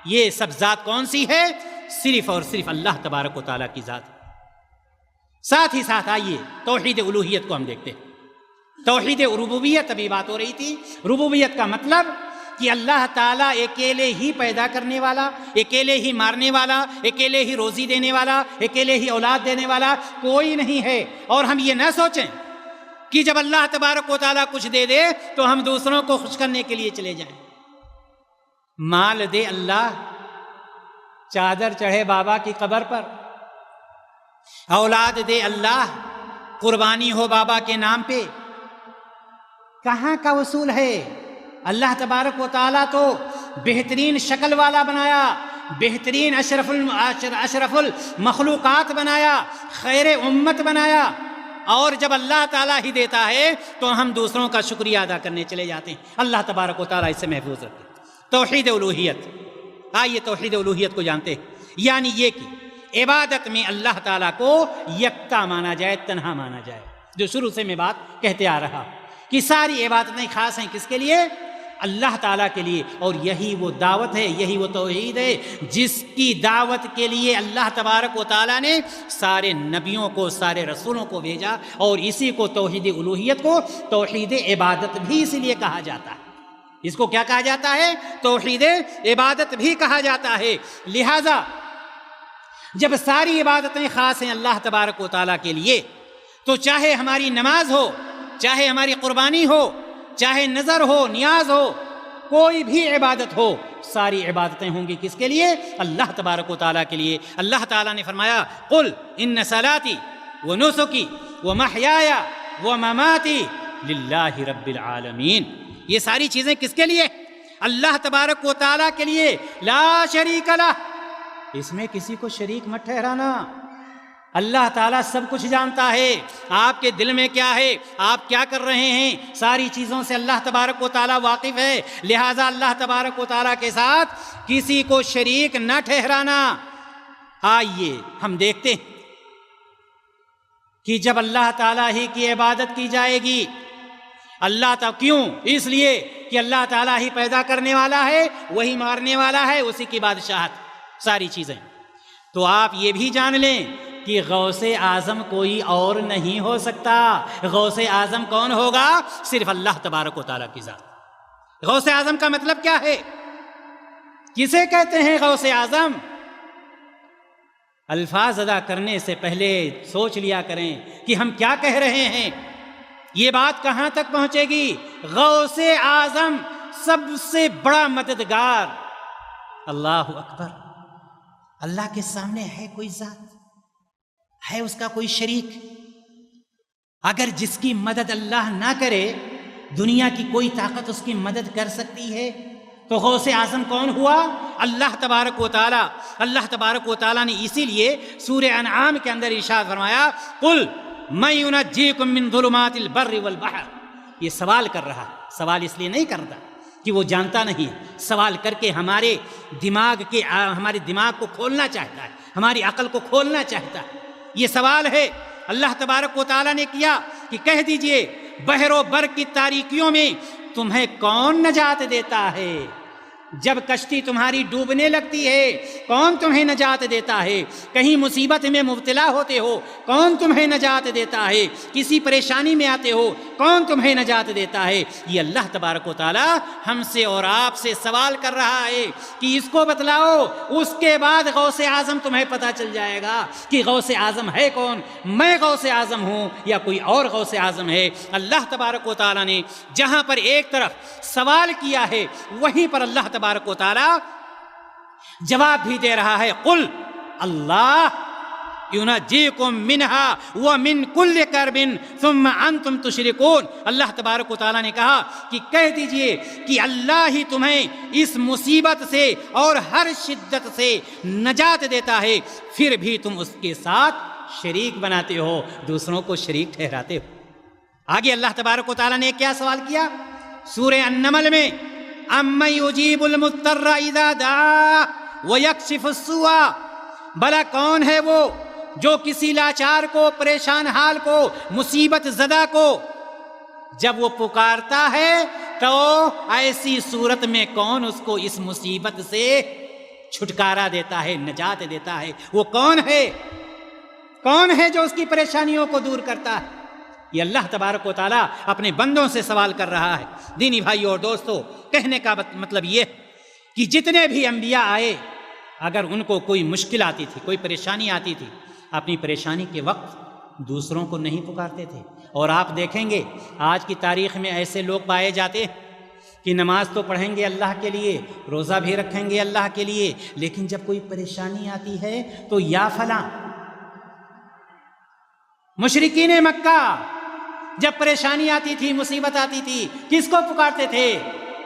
یہ سب ذات کون سی ہے؟ صرف اور صرف اللہ تبارک و تعالیٰ کی ذات۔ ساتھ ہی ساتھ آئیے توحید الوہیت کو ہم دیکھتے ہیں۔ توحید ربوبیت، ابھی بات ہو رہی تھی، ربوبیت کا مطلب کہ اللہ تعالیٰ اکیلے ہی پیدا کرنے والا، اکیلے ہی مارنے والا، اکیلے ہی روزی دینے والا، اکیلے ہی اولاد دینے والا کوئی نہیں ہے۔ اور ہم یہ نہ سوچیں کہ جب اللہ تبارک و تعالیٰ کچھ دے دے تو ہم دوسروں کو خوش کرنے کے لیے چلے جائیں۔ مال دے اللہ، چادر چڑھے بابا کی قبر پر، اولاد دے اللہ، قربانی ہو بابا کے نام پہ، کہاں کا وصول ہے؟ اللہ تبارک و تعالیٰ تو بہترین شکل والا بنایا، بہترین اشرف المخلوقات بنایا، خیر امت بنایا، اور جب اللہ تعالیٰ ہی دیتا ہے تو ہم دوسروں کا شکریہ ادا کرنے چلے جاتے ہیں۔ اللہ تبارک و تعالیٰ اس سے محفوظ رکھے۔ توحید الوہیت، آئیے توحید الوہیت کو جانتے ہیں، یعنی یہ کہ عبادت میں اللہ تعالیٰ کو یکتا مانا جائے، تنہا مانا جائے، جو شروع سے میں بات کہتے آ رہا کہ ساری عبادتیں خاص ہیں کس کے لیے؟ اللہ تعالیٰ کے لیے۔ اور یہی وہ دعوت ہے، یہی وہ توحید ہے جس کی دعوت کے لیے اللہ تبارک و تعالیٰ نے سارے نبیوں کو، سارے رسولوں کو بھیجا، اور اسی کو توحید الوہیت کو توحید عبادت بھی اسی لیے کہا جاتا ہے۔ اس کو کیا کہا جاتا ہے؟ توحید عبادت بھی کہا جاتا ہے۔ لہذا جب ساری عبادتیں خاص ہیں اللہ تبارک و تعالیٰ کے لیے، تو چاہے ہماری نماز ہو، چاہے ہماری قربانی ہو، چاہے نظر ہو، نیاز ہو، کوئی بھی عبادت ہو، ساری عبادتیں ہوں گی کس کے لیے؟ اللہ تبارک و تعالیٰ کے لیے۔ اللہ تعالیٰ نے فرمایا قل ان صلاتی ونسکی ومحیای ومماتی للہ رب العالمین، یہ ساری چیزیں کس کے لیے؟ اللہ تبارک و تعالیٰ کے لیے، لا شریک لہ، اس میں کسی کو شریک مت ٹھہرانا۔ اللہ تعالیٰ سب کچھ جانتا ہے، آپ کے دل میں کیا ہے، آپ کیا کر رہے ہیں، ساری چیزوں سے اللہ تبارک و تعالیٰ واقف ہے۔ لہٰذا اللہ تبارک و تعالیٰ کے ساتھ کسی کو شریک نہ ٹھہرانا۔ آئیے ہم دیکھتے ہیں کہ جب اللہ تعالیٰ ہی کی عبادت کی جائے گی، اللہ تعالیٰ کیوں؟ اس لیے کہ اللہ تعالیٰ ہی پیدا کرنے والا ہے، وہی مارنے والا ہے، اسی کی بادشاہت ساری چیزیں۔ تو آپ یہ بھی جان لیں کہ غوث اعظم کوئی اور نہیں ہو سکتا۔ غوث اعظم کون ہوگا؟ صرف اللہ تبارک و تعالیٰ کی ذات۔ غوث اعظم کا مطلب کیا ہے؟ کسے کہتے ہیں غوث اعظم؟ الفاظ ادا کرنے سے پہلے سوچ لیا کریں کہ ہم کیا کہہ رہے ہیں، یہ بات کہاں تک پہنچے گی۔ غوث اعظم سب سے بڑا مددگار، اللہ اکبر۔ اللہ کے سامنے ہے کوئی ذات؟ ہے اس کا کوئی شریک؟ اگر جس کی مدد اللہ نہ کرے، دنیا کی کوئی طاقت اس کی مدد کر سکتی ہے؟ تو غوث اعظم کون ہوا؟ اللہ تبارک و تعالیٰ۔ اللہ تبارک و تعالیٰ نے اسی لیے سورہ انعام کے اندر ارشاد فرمایا قل من ینجیکم من ظلمات البر والبحر۔ یہ سوال کر رہا، سوال اس لیے نہیں کرتا کہ وہ جانتا نہیں، سوال کر کے ہمارے دماغ کو کھولنا چاہتا ہے، ہماری عقل کو کھولنا چاہتا ہے۔ یہ سوال ہے اللہ تبارک و تعالیٰ نے کیا کہ کہہ دیجئے بحر و بر کی تاریکیوں میں تمہیں کون نجات دیتا ہے؟ جب کشتی تمہاری ڈوبنے لگتی ہے کون تمہیں نجات دیتا ہے؟ کہیں مصیبت میں مبتلا ہوتے ہو کون تمہیں نجات دیتا ہے؟ کسی پریشانی میں آتے ہو کون تمہیں نجات دیتا ہے؟ یہ اللہ تبارک و تعالی ہم سے اور آپ سے سوال کر رہا ہے کہ اس کو بتلاؤ، اس کے بعد غوث اعظم تمہیں پتہ چل جائے گا کہ غوث اعظم ہے کون، میں غوث اعظم ہوں یا کوئی اور غوث اعظم ہے۔ اللہ تبارک و تعالی نے جہاں پر ایک طرف سوال کیا ہے وہیں پر اللہ تبارک و تعالی جواب بھی دے رہا ہے، قل اللہ ینجیکم منہا ومن کل کرب ثم انتم تشرکون۔ اللہ تبارک و تعالی نے کہا کہ کہہ دیجئے کہ اللہ ہی تمہیں اس مصیبت سے اور ہر شدت سے نجات دیتا ہے، پھر بھی تم اس کے ساتھ شریک بناتے ہو، دوسروں کو شریک ٹھہراتے ہو۔ آگے اللہ تبارک و تعالی نے کیا سوال کیا سورہ النمل میں، اَمَّن يُجِيبُ الْمُضْطَرَّ إِذَا دَعَاهُ وَيَكْشِفُ السُّوءَ، بھلا کون ہے وہ جو کسی لاچار کو، پریشان حال کو، مصیبت زدہ کو جب وہ پکارتا ہے تو ایسی صورت میں کون اس کو اس مصیبت سے چھٹکارا دیتا ہے، نجات دیتا ہے؟ وہ کون ہے؟ کون ہے جو اس کی پریشانیوں کو دور کرتا ہے؟ یہ اللہ تبارک و تعالیٰ اپنے بندوں سے سوال کر رہا ہے۔ دینی بھائیو اور دوستو، کہنے کا مطلب یہ کہ جتنے بھی انبیاء آئے اگر ان کو کوئی مشکل آتی تھی، کوئی پریشانی آتی تھی، اپنی پریشانی کے وقت دوسروں کو نہیں پکارتے تھے۔ اور آپ دیکھیں گے آج کی تاریخ میں ایسے لوگ پائے جاتے ہیں کہ نماز تو پڑھیں گے اللہ کے لیے، روزہ بھی رکھیں گے اللہ کے لیے، لیکن جب کوئی پریشانی آتی ہے تو یا فلاں۔ مشرکین مکہ جب پریشانی آتی تھی، مصیبت آتی تھی، کس کو پکارتے تھے؟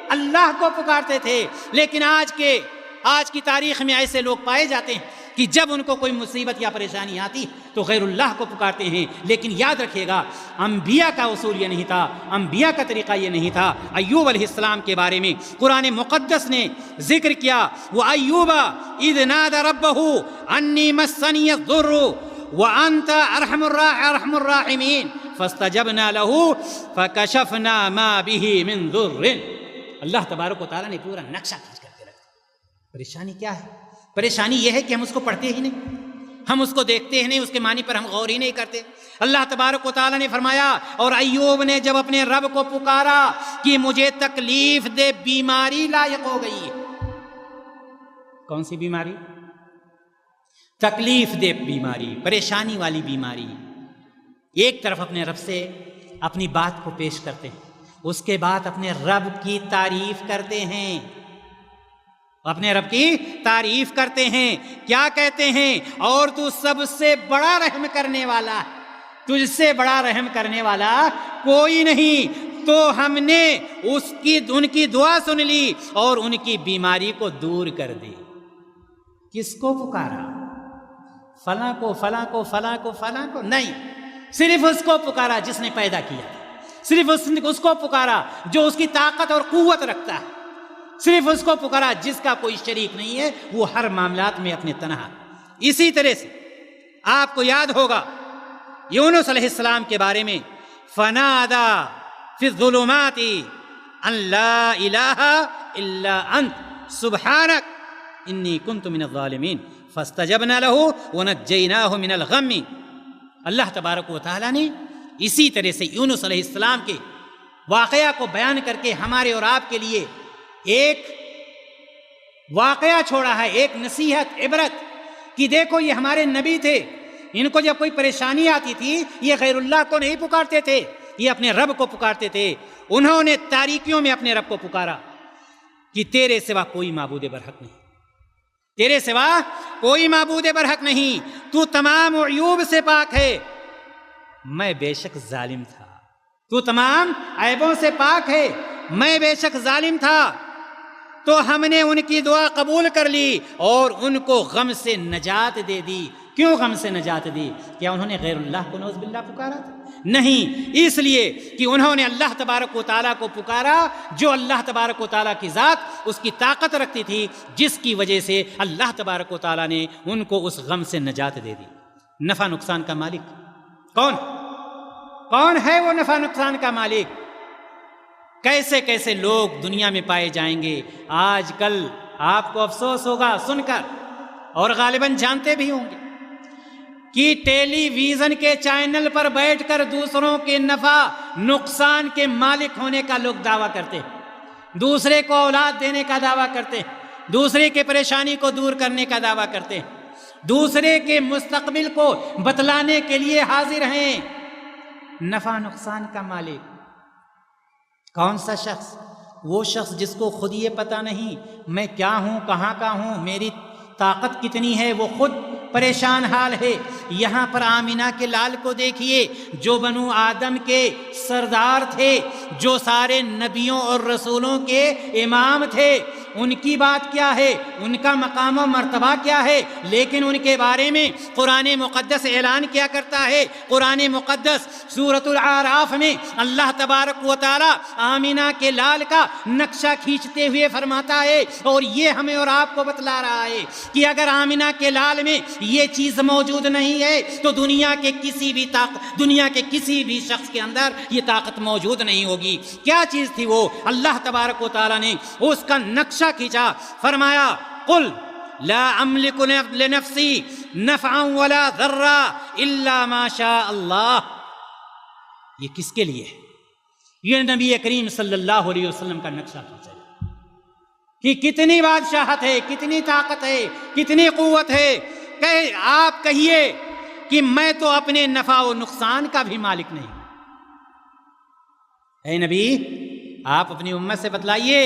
اللہ کو پکارتے تھے۔ لیکن آج کی تاریخ میں ایسے لوگ پائے جاتے ہیں کہ جب ان کو کوئی مصیبت یا پریشانی آتی تو غیر اللہ کو پکارتے ہیں۔ لیکن یاد رکھیے گا، انبیاء کا اصول یہ نہیں تھا، انبیاء کا طریقہ یہ نہیں تھا۔ ایوب علیہ السلام کے بارے میں قرآن مقدس نے ذکر کیا، وَأَيُّوبَ إِذْ نَادَى رَبَّهُ أَنِّي مَسَّنِيَ الضُّرُّ وَأَنْتَ أَرْحَمُ الرَّاحِمِينَ فَاسْتَجَبْنَا لَهُ فَكَشَفْنَا مَا بِهِ مِنْ ضُرٍّ۔ اللہ تبارک و تعالیٰ نے پورا نقشہ کھینچ کر کے رکھا۔ پریشانی کیا ہے؟ پریشانی یہ ہے کہ ہم اس کو پڑھتے ہی نہیں، ہم اس کو دیکھتے ہی نہیں، اس کے معنی پر ہم غور ہی نہیں کرتے۔ اللہ تبارک و تعالیٰ نے فرمایا، اور ایوب نے جب اپنے رب کو پکارا کہ مجھے تکلیف دہ بیماری لاحق ہو گئی ہے۔ کون سی بیماری؟ تکلیف دہ بیماری، پریشانی والی بیماری۔ ایک طرف اپنے رب سے اپنی بات کو پیش کرتے ہیں، اس کے بعد اپنے رب کی تعریف کرتے ہیں، اپنے رب کی تعریف کرتے ہیں۔ کیا کہتے ہیں؟ اور تو سب سے بڑا رحم کرنے والا ہے، تجھ سے بڑا رحم کرنے والا کوئی نہیں۔ تو ہم نے ان کی دعا سن لی اور ان کی بیماری کو دور کر دی۔ کس کو پکارا؟ فلاں کو، فلاں کو، فلاں کو، فلاں کو نہیں، صرف اس کو پکارا جس نے پیدا کیا، صرف اس کو پکارا جو اس کی طاقت اور قوت رکھتا ہے، صرف اس کو پکارا جس کا کوئی شریک نہیں ہے، وہ ہر معاملات میں اپنے تنہا۔ اسی طرح سے آپ کو یاد ہوگا یونس علیہ السلام کے بارے میں، فنادا فی الظلمات ان لا الہ الا انت سبحانک انی کنت من الظالمین فاستجبنا له ونجیناہ من الغم۔ اللہ تبارک و تعالیٰ نے اسی طرح سے یونس علیہ السلام کے واقعہ کو بیان کر کے ہمارے اور آپ کے لیے ایک واقعہ چھوڑا ہے، ایک نصیحت، عبرت، کہ دیکھو یہ ہمارے نبی تھے، ان کو جب کوئی پریشانی آتی تھی یہ غیر اللہ کو نہیں پکارتے تھے، یہ اپنے رب کو پکارتے تھے۔ انہوں نے تاریکیوں میں اپنے رب کو پکارا کہ تیرے سوا کوئی معبود برحق نہیں، تیرے سوا کوئی معبود برحق نہیں، تو تمام عیوب سے پاک ہے، میں بے شک ظالم تھا، تو تمام عیبوں سے پاک ہے، میں بے شک ظالم تھا۔ تو ہم نے ان کی دعا قبول کر لی اور ان کو غم سے نجات دے دی۔ کیوں غم سے نجات دی؟ کیا انہوں نے غیر اللہ کو نعوذ باللہ پکارا تھا؟ نہیں، اس لیے کہ انہوں نے اللہ تبارک و تعالیٰ کو پکارا جو اللہ تبارک و تعالیٰ کی ذات اس کی طاقت رکھتی تھی، جس کی وجہ سے اللہ تبارک و تعالیٰ نے ان کو اس غم سے نجات دے دی۔ نفع نقصان کا مالک کون ہے؟ وہ نفع نقصان کا مالک کیسے کیسے لوگ دنیا میں پائے جائیں گے۔ آج کل آپ کو افسوس ہوگا سن کر، اور غالباً جانتے بھی ہوں گے، کہ ٹیلی ویژن کے چینل پر بیٹھ کر دوسروں کے نفع نقصان کے مالک ہونے کا لوگ دعویٰ کرتے ہیں، دوسرے کو اولاد دینے کا دعویٰ کرتے ہیں، دوسرے کے پریشانی کو دور کرنے کا دعویٰ کرتے ہیں، دوسرے کے مستقبل کو بتلانے کے لیے حاضر ہیں۔ نفع نقصان کا مالک کون سا شخص؟ وہ شخص جس کو خود یہ پتہ نہیں میں کیا ہوں، کہاں کا ہوں، میری طاقت کتنی ہے، وہ خود پریشان حال ہے۔ یہاں پر آمینہ کے لال کو دیکھیے، جو بنو آدم کے سردار تھے، جو سارے نبیوں اور رسولوں کے امام تھے، ان کی بات کیا ہے، ان کا مقام و مرتبہ کیا ہے، لیکن ان کے بارے میں قرآن مقدس اعلان کیا کرتا ہے۔ قرآن مقدس سورۃ الاعراف میں اللہ تبارک و تعالی آمینہ کے لال کا نقشہ کھینچتے ہوئے فرماتا ہے، اور یہ ہمیں اور آپ کو بتلا رہا ہے کہ اگر آمینہ کے لال میں یہ چیز موجود نہیں ہے تو دنیا کے کسی بھی شخص کے اندر یہ طاقت موجود نہیں ہوگی۔ کیا چیز تھی وہ؟ اللہ تبارک و تعالی نے اس کا نقشہ کھینچا، فرمایا قل لا املک لنفسی نفعا ولا ضرا الا ما شاء اللہ۔ یہ کس کے لیے ہے؟ یہ نبی کریم صلی اللہ علیہ وسلم کا نقشہ کھینچا کہ کتنی بادشاہت ہے، کتنی طاقت ہے، کتنی قوت ہے۔ کہ آپ کہیے کہ میں تو اپنے نفع و نقصان کا بھی مالک نہیں۔ اے نبی، آپ اپنی امت سے بتلائیے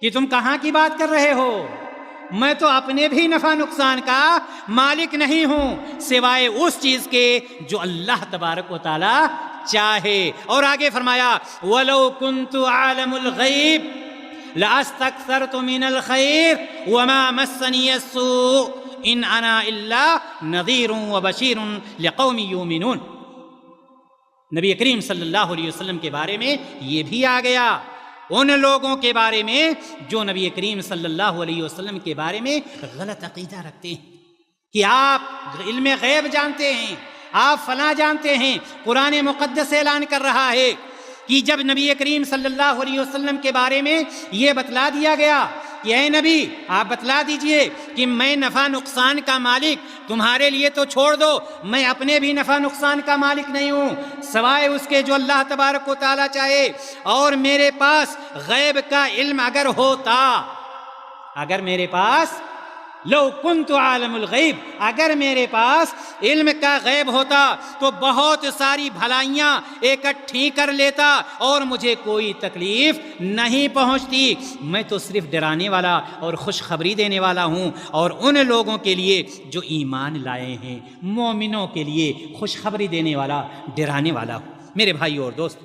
کہ تم کہاں کی بات کر رہے ہو؟ میں تو اپنے بھی نفع نقصان کا مالک نہیں ہوں، سوائے اس چیز کے جو اللہ تبارک و تعالی چاہے۔ اور آگے فرمایا وَلَوْ كُنْتُ عَالَمُ الْغَيْبِ لَأَسْتَكْثَرْتُ مِنَ الْخَيْرِ وَمَا مَسَّنِيَ السُّوءُ إِنْ أَنَا إِلَّا نَذِيرٌ وَبَشِيرٌ لِقَوْمٍ يُؤْمِنُونَ۔ نبی کریم صلی اللہ علیہ وسلم کے بارے میں یہ بھی آ گیا، ان لوگوں کے بارے میں جو نبی کریم صلی اللہ علیہ وسلم کے بارے میں غلط عقیدہ رکھتے ہیں کہ آپ علم غیب جانتے ہیں، آپ فلاں جانتے ہیں۔ قرآن مقدس اعلان کر رہا ہے کہ جب نبی کریم صلی اللہ علیہ وسلم کے بارے میں یہ بتلا دیا گیا کہ اے نبی آپ بتلا دیجئے کہ میں نفع نقصان کا مالک، تمہارے لیے تو چھوڑ دو، میں اپنے بھی نفع نقصان کا مالک نہیں ہوں سوائے اس کے جو اللہ تبارک و تعالی چاہے، اور میرے پاس غیب کا علم اگر میرے پاس لو کنت عالم الغیب، اگر میرے پاس علم کا غیب ہوتا تو بہت ساری بھلائیاں اکٹھی کر لیتا اور مجھے کوئی تکلیف نہیں پہنچتی۔ میں تو صرف ڈرانے والا اور خوشخبری دینے والا ہوں، اور ان لوگوں کے لیے جو ایمان لائے ہیں، مومنوں کے لیے خوشخبری دینے والا، ڈرانے والا ہوں۔ میرے بھائی اور دوست،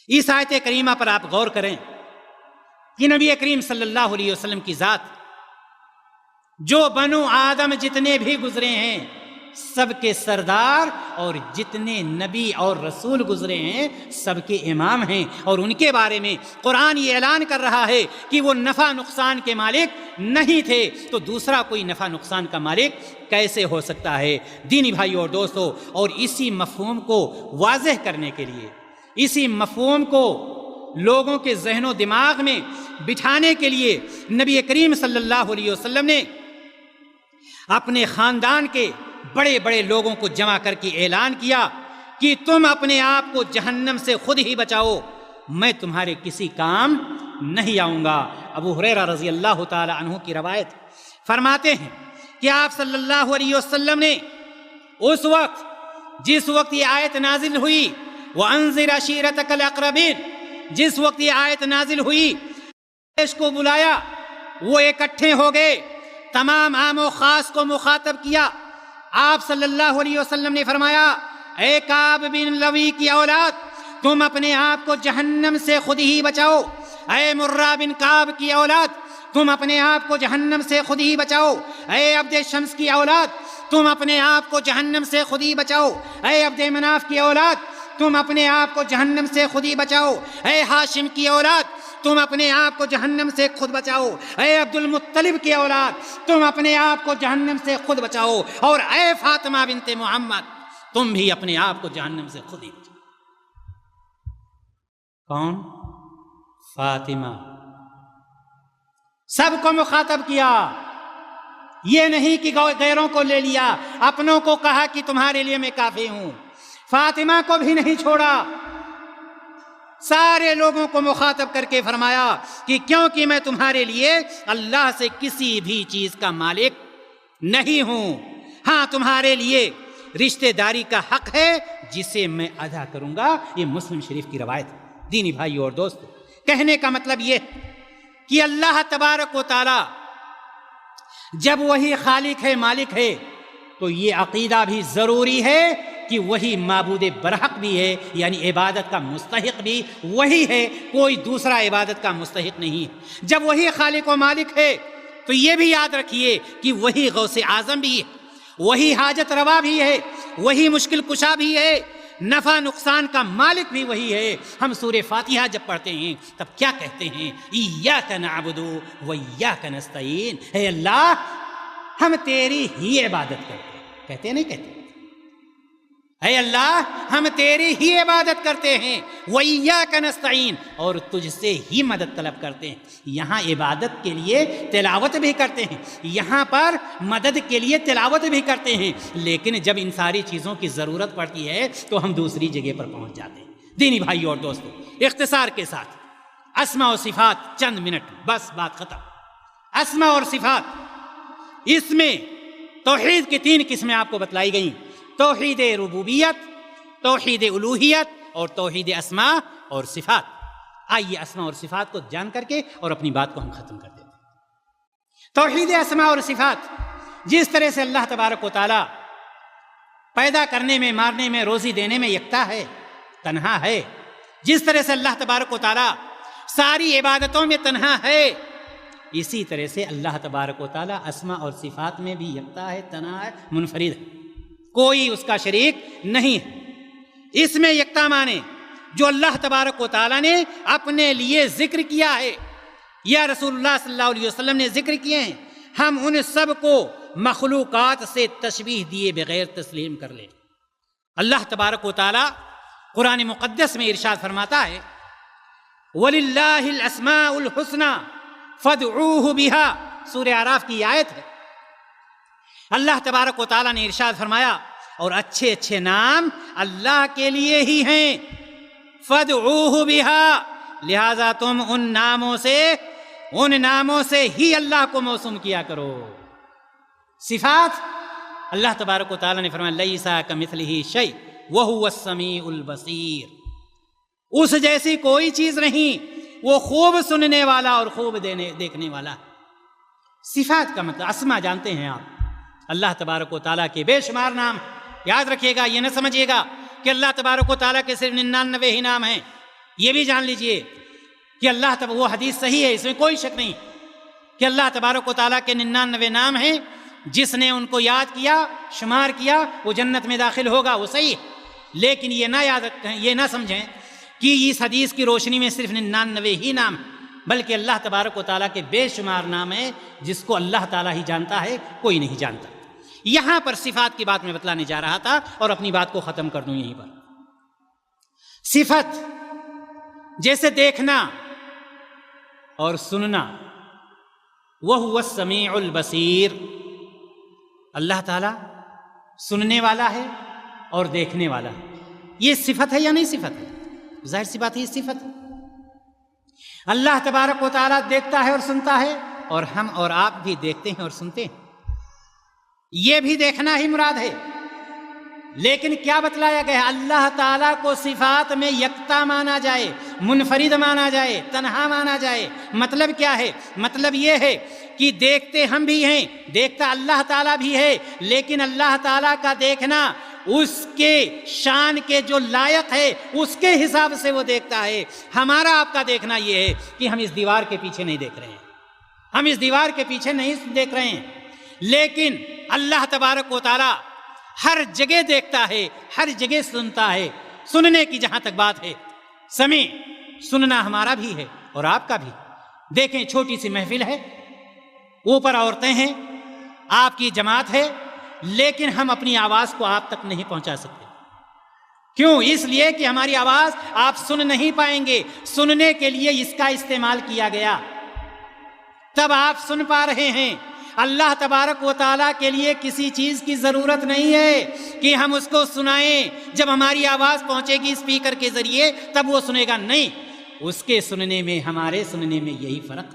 اس آیت کریمہ پر آپ غور کریں کہ نبی کریم صلی اللہ علیہ وسلم کی ذات جو بنو آدم جتنے بھی گزرے ہیں سب کے سردار، اور جتنے نبی اور رسول گزرے ہیں سب کے امام ہیں، اور ان کے بارے میں قرآن یہ اعلان کر رہا ہے کہ وہ نفع نقصان کے مالک نہیں تھے، تو دوسرا کوئی نفع نقصان کا مالک کیسے ہو سکتا ہے؟ دینی بھائی اور دوستو، اور اسی مفہوم کو واضح کرنے کے لیے، اسی مفہوم کو لوگوں کے ذہن و دماغ میں بٹھانے کے لیے نبی کریم صلی اللہ علیہ وسلم نے اپنے خاندان کے بڑے بڑے لوگوں کو جمع کر کے اعلان کیا کہ تم اپنے آپ کو جہنم سے خود ہی بچاؤ، میں تمہارے کسی کام نہیں آؤں گا۔ ابو ہریرہ رضی اللہ تعالی عنہ کی روایت فرماتے ہیں کہ آپ صلی اللہ علیہ وسلم نے اس وقت جس وقت یہ آیت نازل ہوئی، وَأَنذِرْ عَشِيرَتَكَ الْأَقْرَبِينَ، جس وقت یہ آیت نازل ہوئی، اس کو بلایا، وہ اکٹھے ہو گئے، تمام عام و خاص کو مخاطب کیا۔ آپ صلی اللہ علیہ وسلم نے فرمایا اے کعب بن لوی کی اولاد، تم اپنے آپ کو جہنم سے خود ہی بچاؤ۔ اے مرہ بن کعب کی اولاد، تم اپنے آپ کو جہنم سے خود ہی بچاؤ۔ اے عبد شمس کی اولاد، تم اپنے آپ کو جہنم سے خود ہی بچاؤ۔ اے عبد مناف کی اولاد، تم اپنے آپ کو جہنم سے خود ہی بچاؤ۔ اے ہاشم کی اولاد، تم اپنے آپ کو جہنم سے خود بچاؤ۔ اے عبد المطلب کی اولاد، تم اپنے آپ کو جہنم سے خود بچاؤ۔ اور اے فاطمہ بنت محمد، تم بھی اپنے آپ کو جہنم سے خود ہی بچاؤ۔ کون؟ فاطمہ. سب کو مخاطب کیا، یہ نہیں کہ غیروں کو لے لیا، اپنوں کو کہا کہ تمہارے لیے میں کافی ہوں. فاطمہ کو بھی نہیں چھوڑا، سارے لوگوں کو مخاطب کر کے فرمایا کہ کیونکہ میں تمہارے لیے اللہ سے کسی بھی چیز کا مالک نہیں ہوں، ہاں تمہارے لیے رشتہ داری کا حق ہے جسے میں ادا کروں گا. یہ مسلم شریف کی روایت ہے. دینی بھائیو اور دوستو، کہنے کا مطلب یہ کہ اللہ تبارک و تعالی جب وہی خالق ہے، مالک ہے، تو یہ عقیدہ بھی ضروری ہے کہ وہی معبود برحق بھی ہے، یعنی عبادت کا مستحق بھی وہی ہے، کوئی دوسرا عبادت کا مستحق نہیں ہے. جب وہی خالق و مالک ہے تو یہ بھی یاد رکھیے کہ وہی غوث اعظم بھی ہے، وہی حاجت روا بھی ہے، وہی مشکل کشا بھی ہے، نفع نقصان کا مالک بھی وہی ہے. ہم سورہ فاتحہ جب پڑھتے ہیں تب کیا کہتے ہیں؟ ایاک نعبد و ایاک نستعین. اے اللہ ہم تیری ہی عبادت کرتے ہیں. کہتے نہیں کہتے؟ اے اللہ ہم تیری ہی عبادت کرتے ہیں، وَإِيَّاكَ نَسْتَعِينُ، اور تجھ سے ہی مدد طلب کرتے ہیں. یہاں عبادت کے لیے تلاوت بھی کرتے ہیں، یہاں پر مدد کے لیے تلاوت بھی کرتے ہیں، لیکن جب ان ساری چیزوں کی ضرورت پڑتی ہے تو ہم دوسری جگہ پر پہنچ جاتے ہیں. دینی بھائیو اور دوستو، اختصار کے ساتھ اسماء و صفات، چند منٹ بس بات ختم. اسماء اور صفات، اس میں توحید کی 3 قسمیں آپ کو بتلائی گئیں: توحید ربوبیت، توحید الوہیت اور توحید اسماء اور صفات. آئیے اسماء اور صفات کو جان کر کے اور اپنی بات کو ہم ختم کر دیتے ہیں. توحید اسماء اور صفات، جس طرح سے اللہ تبارک و تعالی پیدا کرنے میں، مارنے میں، روزی دینے میں یکتا ہے، تنہا ہے، جس طرح سے اللہ تبارک و تعالی ساری عبادتوں میں تنہا ہے، اسی طرح سے اللہ تبارک و تعالی اسماء اور صفات میں بھی یکتا ہے، تنہا ہے، منفرد ہے، کوئی اس کا شریک نہیں ہے. اس میں یکتا مانے جو اللہ تبارک و تعالیٰ نے اپنے لیے ذکر کیا ہے یا رسول اللہ صلی اللہ علیہ وسلم نے ذکر کیے ہیں، ہم ان سب کو مخلوقات سے تشبیہ دیے بغیر تسلیم کر لیں. اللہ تبارک و تعالیٰ قرآن مقدس میں ارشاد فرماتا ہے وَلِلَّهِ الْأَسْمَاءُ الْحُسْنَى فَادْعُوهُ بِهَا. سورہ اعراف کی آیت ہے. اللہ تبارک و تعالیٰ نے ارشاد فرمایا اور اچھے اچھے نام اللہ کے لیے ہی ہیں، فَادْعُوهُ بِهَا، لہذا تم ان ناموں سے ہی اللہ کو موسوم کیا کرو. صفات، اللہ تبارک و تعالیٰ نے فرمایا لَيْسَ كَمِثْلِهِ شَيْءٌ وَهُوَ السَّمِيعُ الْبَصِيرُ. اس جیسی کوئی چیز نہیں، وہ خوب سننے والا اور خوب دیکھنے والا. صفات کا مطلب، اسماء جانتے ہیں آپ، اللہ تبارک و تعالیٰ کے بے شمار نام. یاد رکھیے گا، یہ نہ سمجھیے گا کہ اللہ تبارک و تعالیٰ کے صرف 99 ہی نام ہیں. یہ بھی جان لیجئے کہ وہ حدیث صحیح ہے، اس میں کوئی شک نہیں کہ اللہ تبارک و تعالیٰ کے 99 نام ہیں. جس نے ان کو یاد کیا، شمار کیا، وہ جنت میں داخل ہوگا، وہ صحیح ہے. لیکن یہ نہ یاد رکھیں، یہ نہ سمجھیں کہ اس حدیث کی روشنی میں صرف 99 ہی نام، بلکہ اللہ تبارک و تعالیٰ کے بے شمار نام ہیں جس کو اللہ تعالیٰ ہی جانتا ہے، کوئی نہیں جانتا. یہاں پر صفات کی بات میں بتلانے جا رہا تھا اور اپنی بات کو ختم کر دوں یہیں پر. صفت جیسے دیکھنا اور سننا، وَهُوَ السَّمِيعُ الْبَصِيرُ. اللہ تعالیٰ سننے والا ہے اور دیکھنے والا ہے. یہ صفت ہے یا نہیں صفت ہے؟ ظاہر سی بات ہے، یہ صفت ہے. اللہ تبارک و تعالیٰ دیکھتا ہے اور سنتا ہے، اور ہم اور آپ بھی دیکھتے ہیں اور سنتے ہیں. یہ بھی دیکھنا ہی مراد ہے. لیکن کیا بتلایا گیا؟ اللہ تعالیٰ کو صفات میں یکتا مانا جائے، منفرد مانا جائے، تنہا مانا جائے. مطلب کیا ہے؟ مطلب یہ ہے کہ دیکھتے ہم بھی ہیں، دیکھتا اللہ تعالیٰ بھی ہے، لیکن اللہ تعالیٰ کا دیکھنا اس کے شان کے جو لائق ہے اس کے حساب سے وہ دیکھتا ہے. ہمارا آپ کا دیکھنا یہ ہے کہ ہم اس دیوار کے پیچھے نہیں دیکھ رہے ہیں، ہم اس دیوار کے پیچھے نہیں دیکھ رہے ہیں، لیکن اللہ تبارک و تعالیٰ ہر جگہ دیکھتا ہے، ہر جگہ سنتا ہے. سننے کی جہاں تک بات ہے، سمیع، سننا ہمارا بھی ہے اور آپ کا بھی. دیکھیں، چھوٹی سی محفل ہے، اوپر عورتیں ہیں، آپ کی جماعت ہے، لیکن ہم اپنی آواز کو آپ تک نہیں پہنچا سکتے. کیوں؟ اس لیے کہ ہماری آواز آپ سن نہیں پائیں گے، سننے کے لیے اس کا استعمال کیا گیا، تب آپ سن پا رہے ہیں۔ اللہ تبارک و تعالیٰ کے لیے کسی چیز کی ضرورت نہیں ہے کہ ہم اس کو سنائیں، جب ہماری آواز پہنچے گی اسپیکر کے ذریعے تب وہ سنے گا، نہیں، اس کے سننے میں ہمارے سننے میں یہی فرق،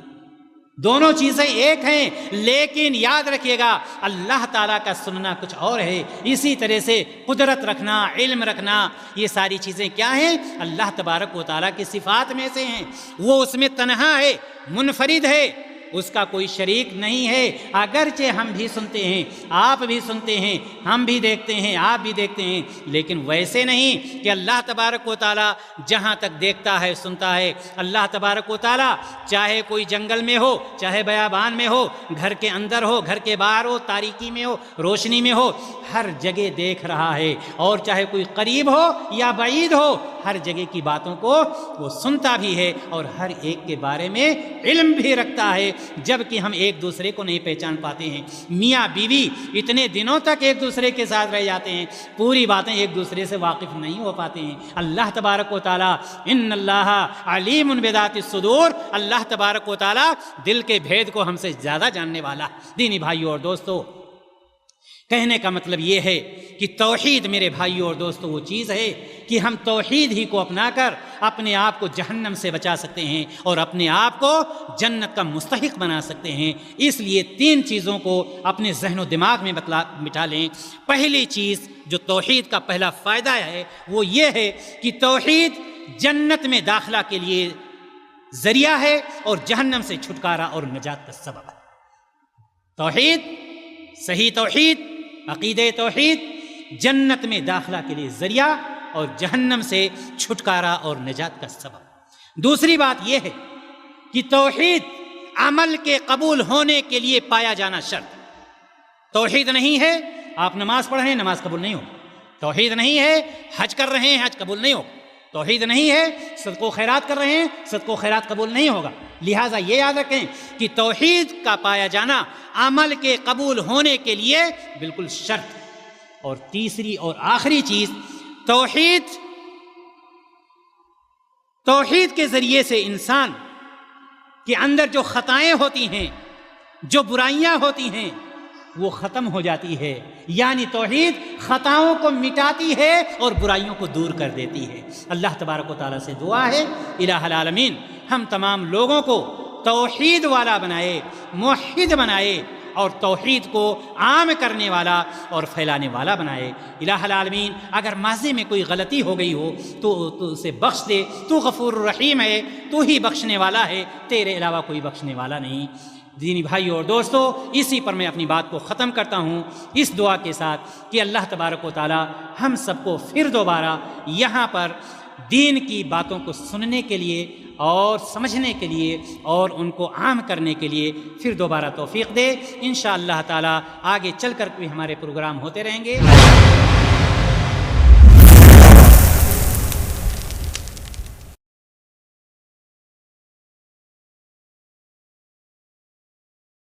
دونوں چیزیں ایک ہیں، لیکن یاد رکھیے گا اللہ تعالیٰ کا سننا کچھ اور ہے۔ اسی طرح سے قدرت رکھنا، علم رکھنا، یہ ساری چیزیں کیا ہیں؟ اللہ تبارک و تعالیٰ کی صفات میں سے ہیں، وہ اس میں تنہا ہے، منفرد ہے، اس کا کوئی شریک نہیں ہے۔ اگرچہ ہم بھی سنتے ہیں، آپ بھی سنتے ہیں، ہم بھی دیکھتے ہیں، آپ بھی دیکھتے ہیں، لیکن ویسے نہیں کہ اللہ تبارک و تعالیٰ جہاں تک دیکھتا ہے سنتا ہے۔ اللہ تبارک و تعالیٰ چاہے کوئی جنگل میں ہو، چاہے بیابان میں ہو، گھر کے اندر ہو، گھر کے باہر ہو، تاریکی میں ہو، روشنی میں ہو، ہر جگہ دیکھ رہا ہے، اور چاہے کوئی قریب ہو یا بعید ہو، ہر جگہ کی باتوں کو وہ سنتا بھی ہے اور ہر ایک کے بارے میں علم بھی رکھتا ہے، جبکہ ہم ایک دوسرے کو نہیں پہچان پاتے ہیں۔ میاں بیوی اتنے دنوں تک ایک دوسرے کے ساتھ رہ جاتے ہیں، پوری باتیں ایک دوسرے سے واقف نہیں ہو پاتے ہیں۔ اللہ تبارک و تعالیٰ ان اللہ علیم بذات الصدور، اللہ تبارک و تعالیٰ دل کے بھید کو ہم سے زیادہ جاننے والا۔ دینی بھائیوں اور دوستو، کہنے کا مطلب یہ ہے کہ توحید میرے بھائیوں اور دوستو وہ چیز ہے کہ ہم توحید ہی کو اپنا کر اپنے آپ کو جہنم سے بچا سکتے ہیں اور اپنے آپ کو جنت کا مستحق بنا سکتے ہیں۔ اس لیے 3 چیزوں کو اپنے ذہن و دماغ میں بٹھا لیں۔ پہلی چیز جو توحید کا پہلا فائدہ ہے وہ یہ ہے کہ توحید جنت میں داخلہ کے لیے ذریعہ ہے اور جہنم سے چھٹکارا اور نجات کا سبب ہے۔ توحید، صحیح توحید، عقیدہ توحید جنت میں داخلہ کے لیے ذریعہ اور جہنم سے چھٹکارا اور نجات کا سبب۔ دوسری بات یہ ہے کہ توحید عمل کے قبول ہونے کے لیے پایا جانا شرط۔ توحید نہیں ہے، آپ نماز پڑھ رہے ہیں، نماز قبول نہیں ہو۔ توحید نہیں ہے، حج کر رہے ہیں، حج قبول نہیں ہو۔ توحید نہیں ہے، صدقہ و خیرات کر رہے ہیں، صدقہ و خیرات قبول نہیں ہوگا۔ لہٰذا یہ یاد رکھیں کہ توحید کا پایا جانا عمل کے قبول ہونے کے لیے بالکل شرط۔ اور تیسری اور آخری چیز، توحید کے ذریعے سے انسان کے اندر جو خطائیں ہوتی ہیں، جو برائیاں ہوتی ہیں، وہ ختم ہو جاتی ہے۔ یعنی توحید خطاؤں کو مٹاتی ہے اور برائیوں کو دور کر دیتی ہے۔ اللہ تبارک و تعالیٰ سے دعا ہے الہ العالمین ہم تمام لوگوں کو توحید والا بنائے، موحد بنائے اور توحید کو عام کرنے والا اور پھیلانے والا بنائے۔ الہ العالمین اگر ماضی میں کوئی غلطی ہو گئی ہو تو اسے بخش دے، تو غفور الرحیم ہے، تو ہی بخشنے والا ہے، تیرے علاوہ کوئی بخشنے والا نہیں۔ دینی بھائیو اور دوستو، اسی پر میں اپنی بات کو ختم کرتا ہوں اس دعا کے ساتھ کہ اللہ تبارک و تعالی ہم سب کو پھر دوبارہ یہاں پر دین کی باتوں کو سننے کے لیے اور سمجھنے کے لیے اور ان کو عام کرنے کے لیے پھر دوبارہ توفیق دے۔ انشاءاللہ تعالی آگے چل کر بھی ہمارے پروگرام ہوتے رہیں گے۔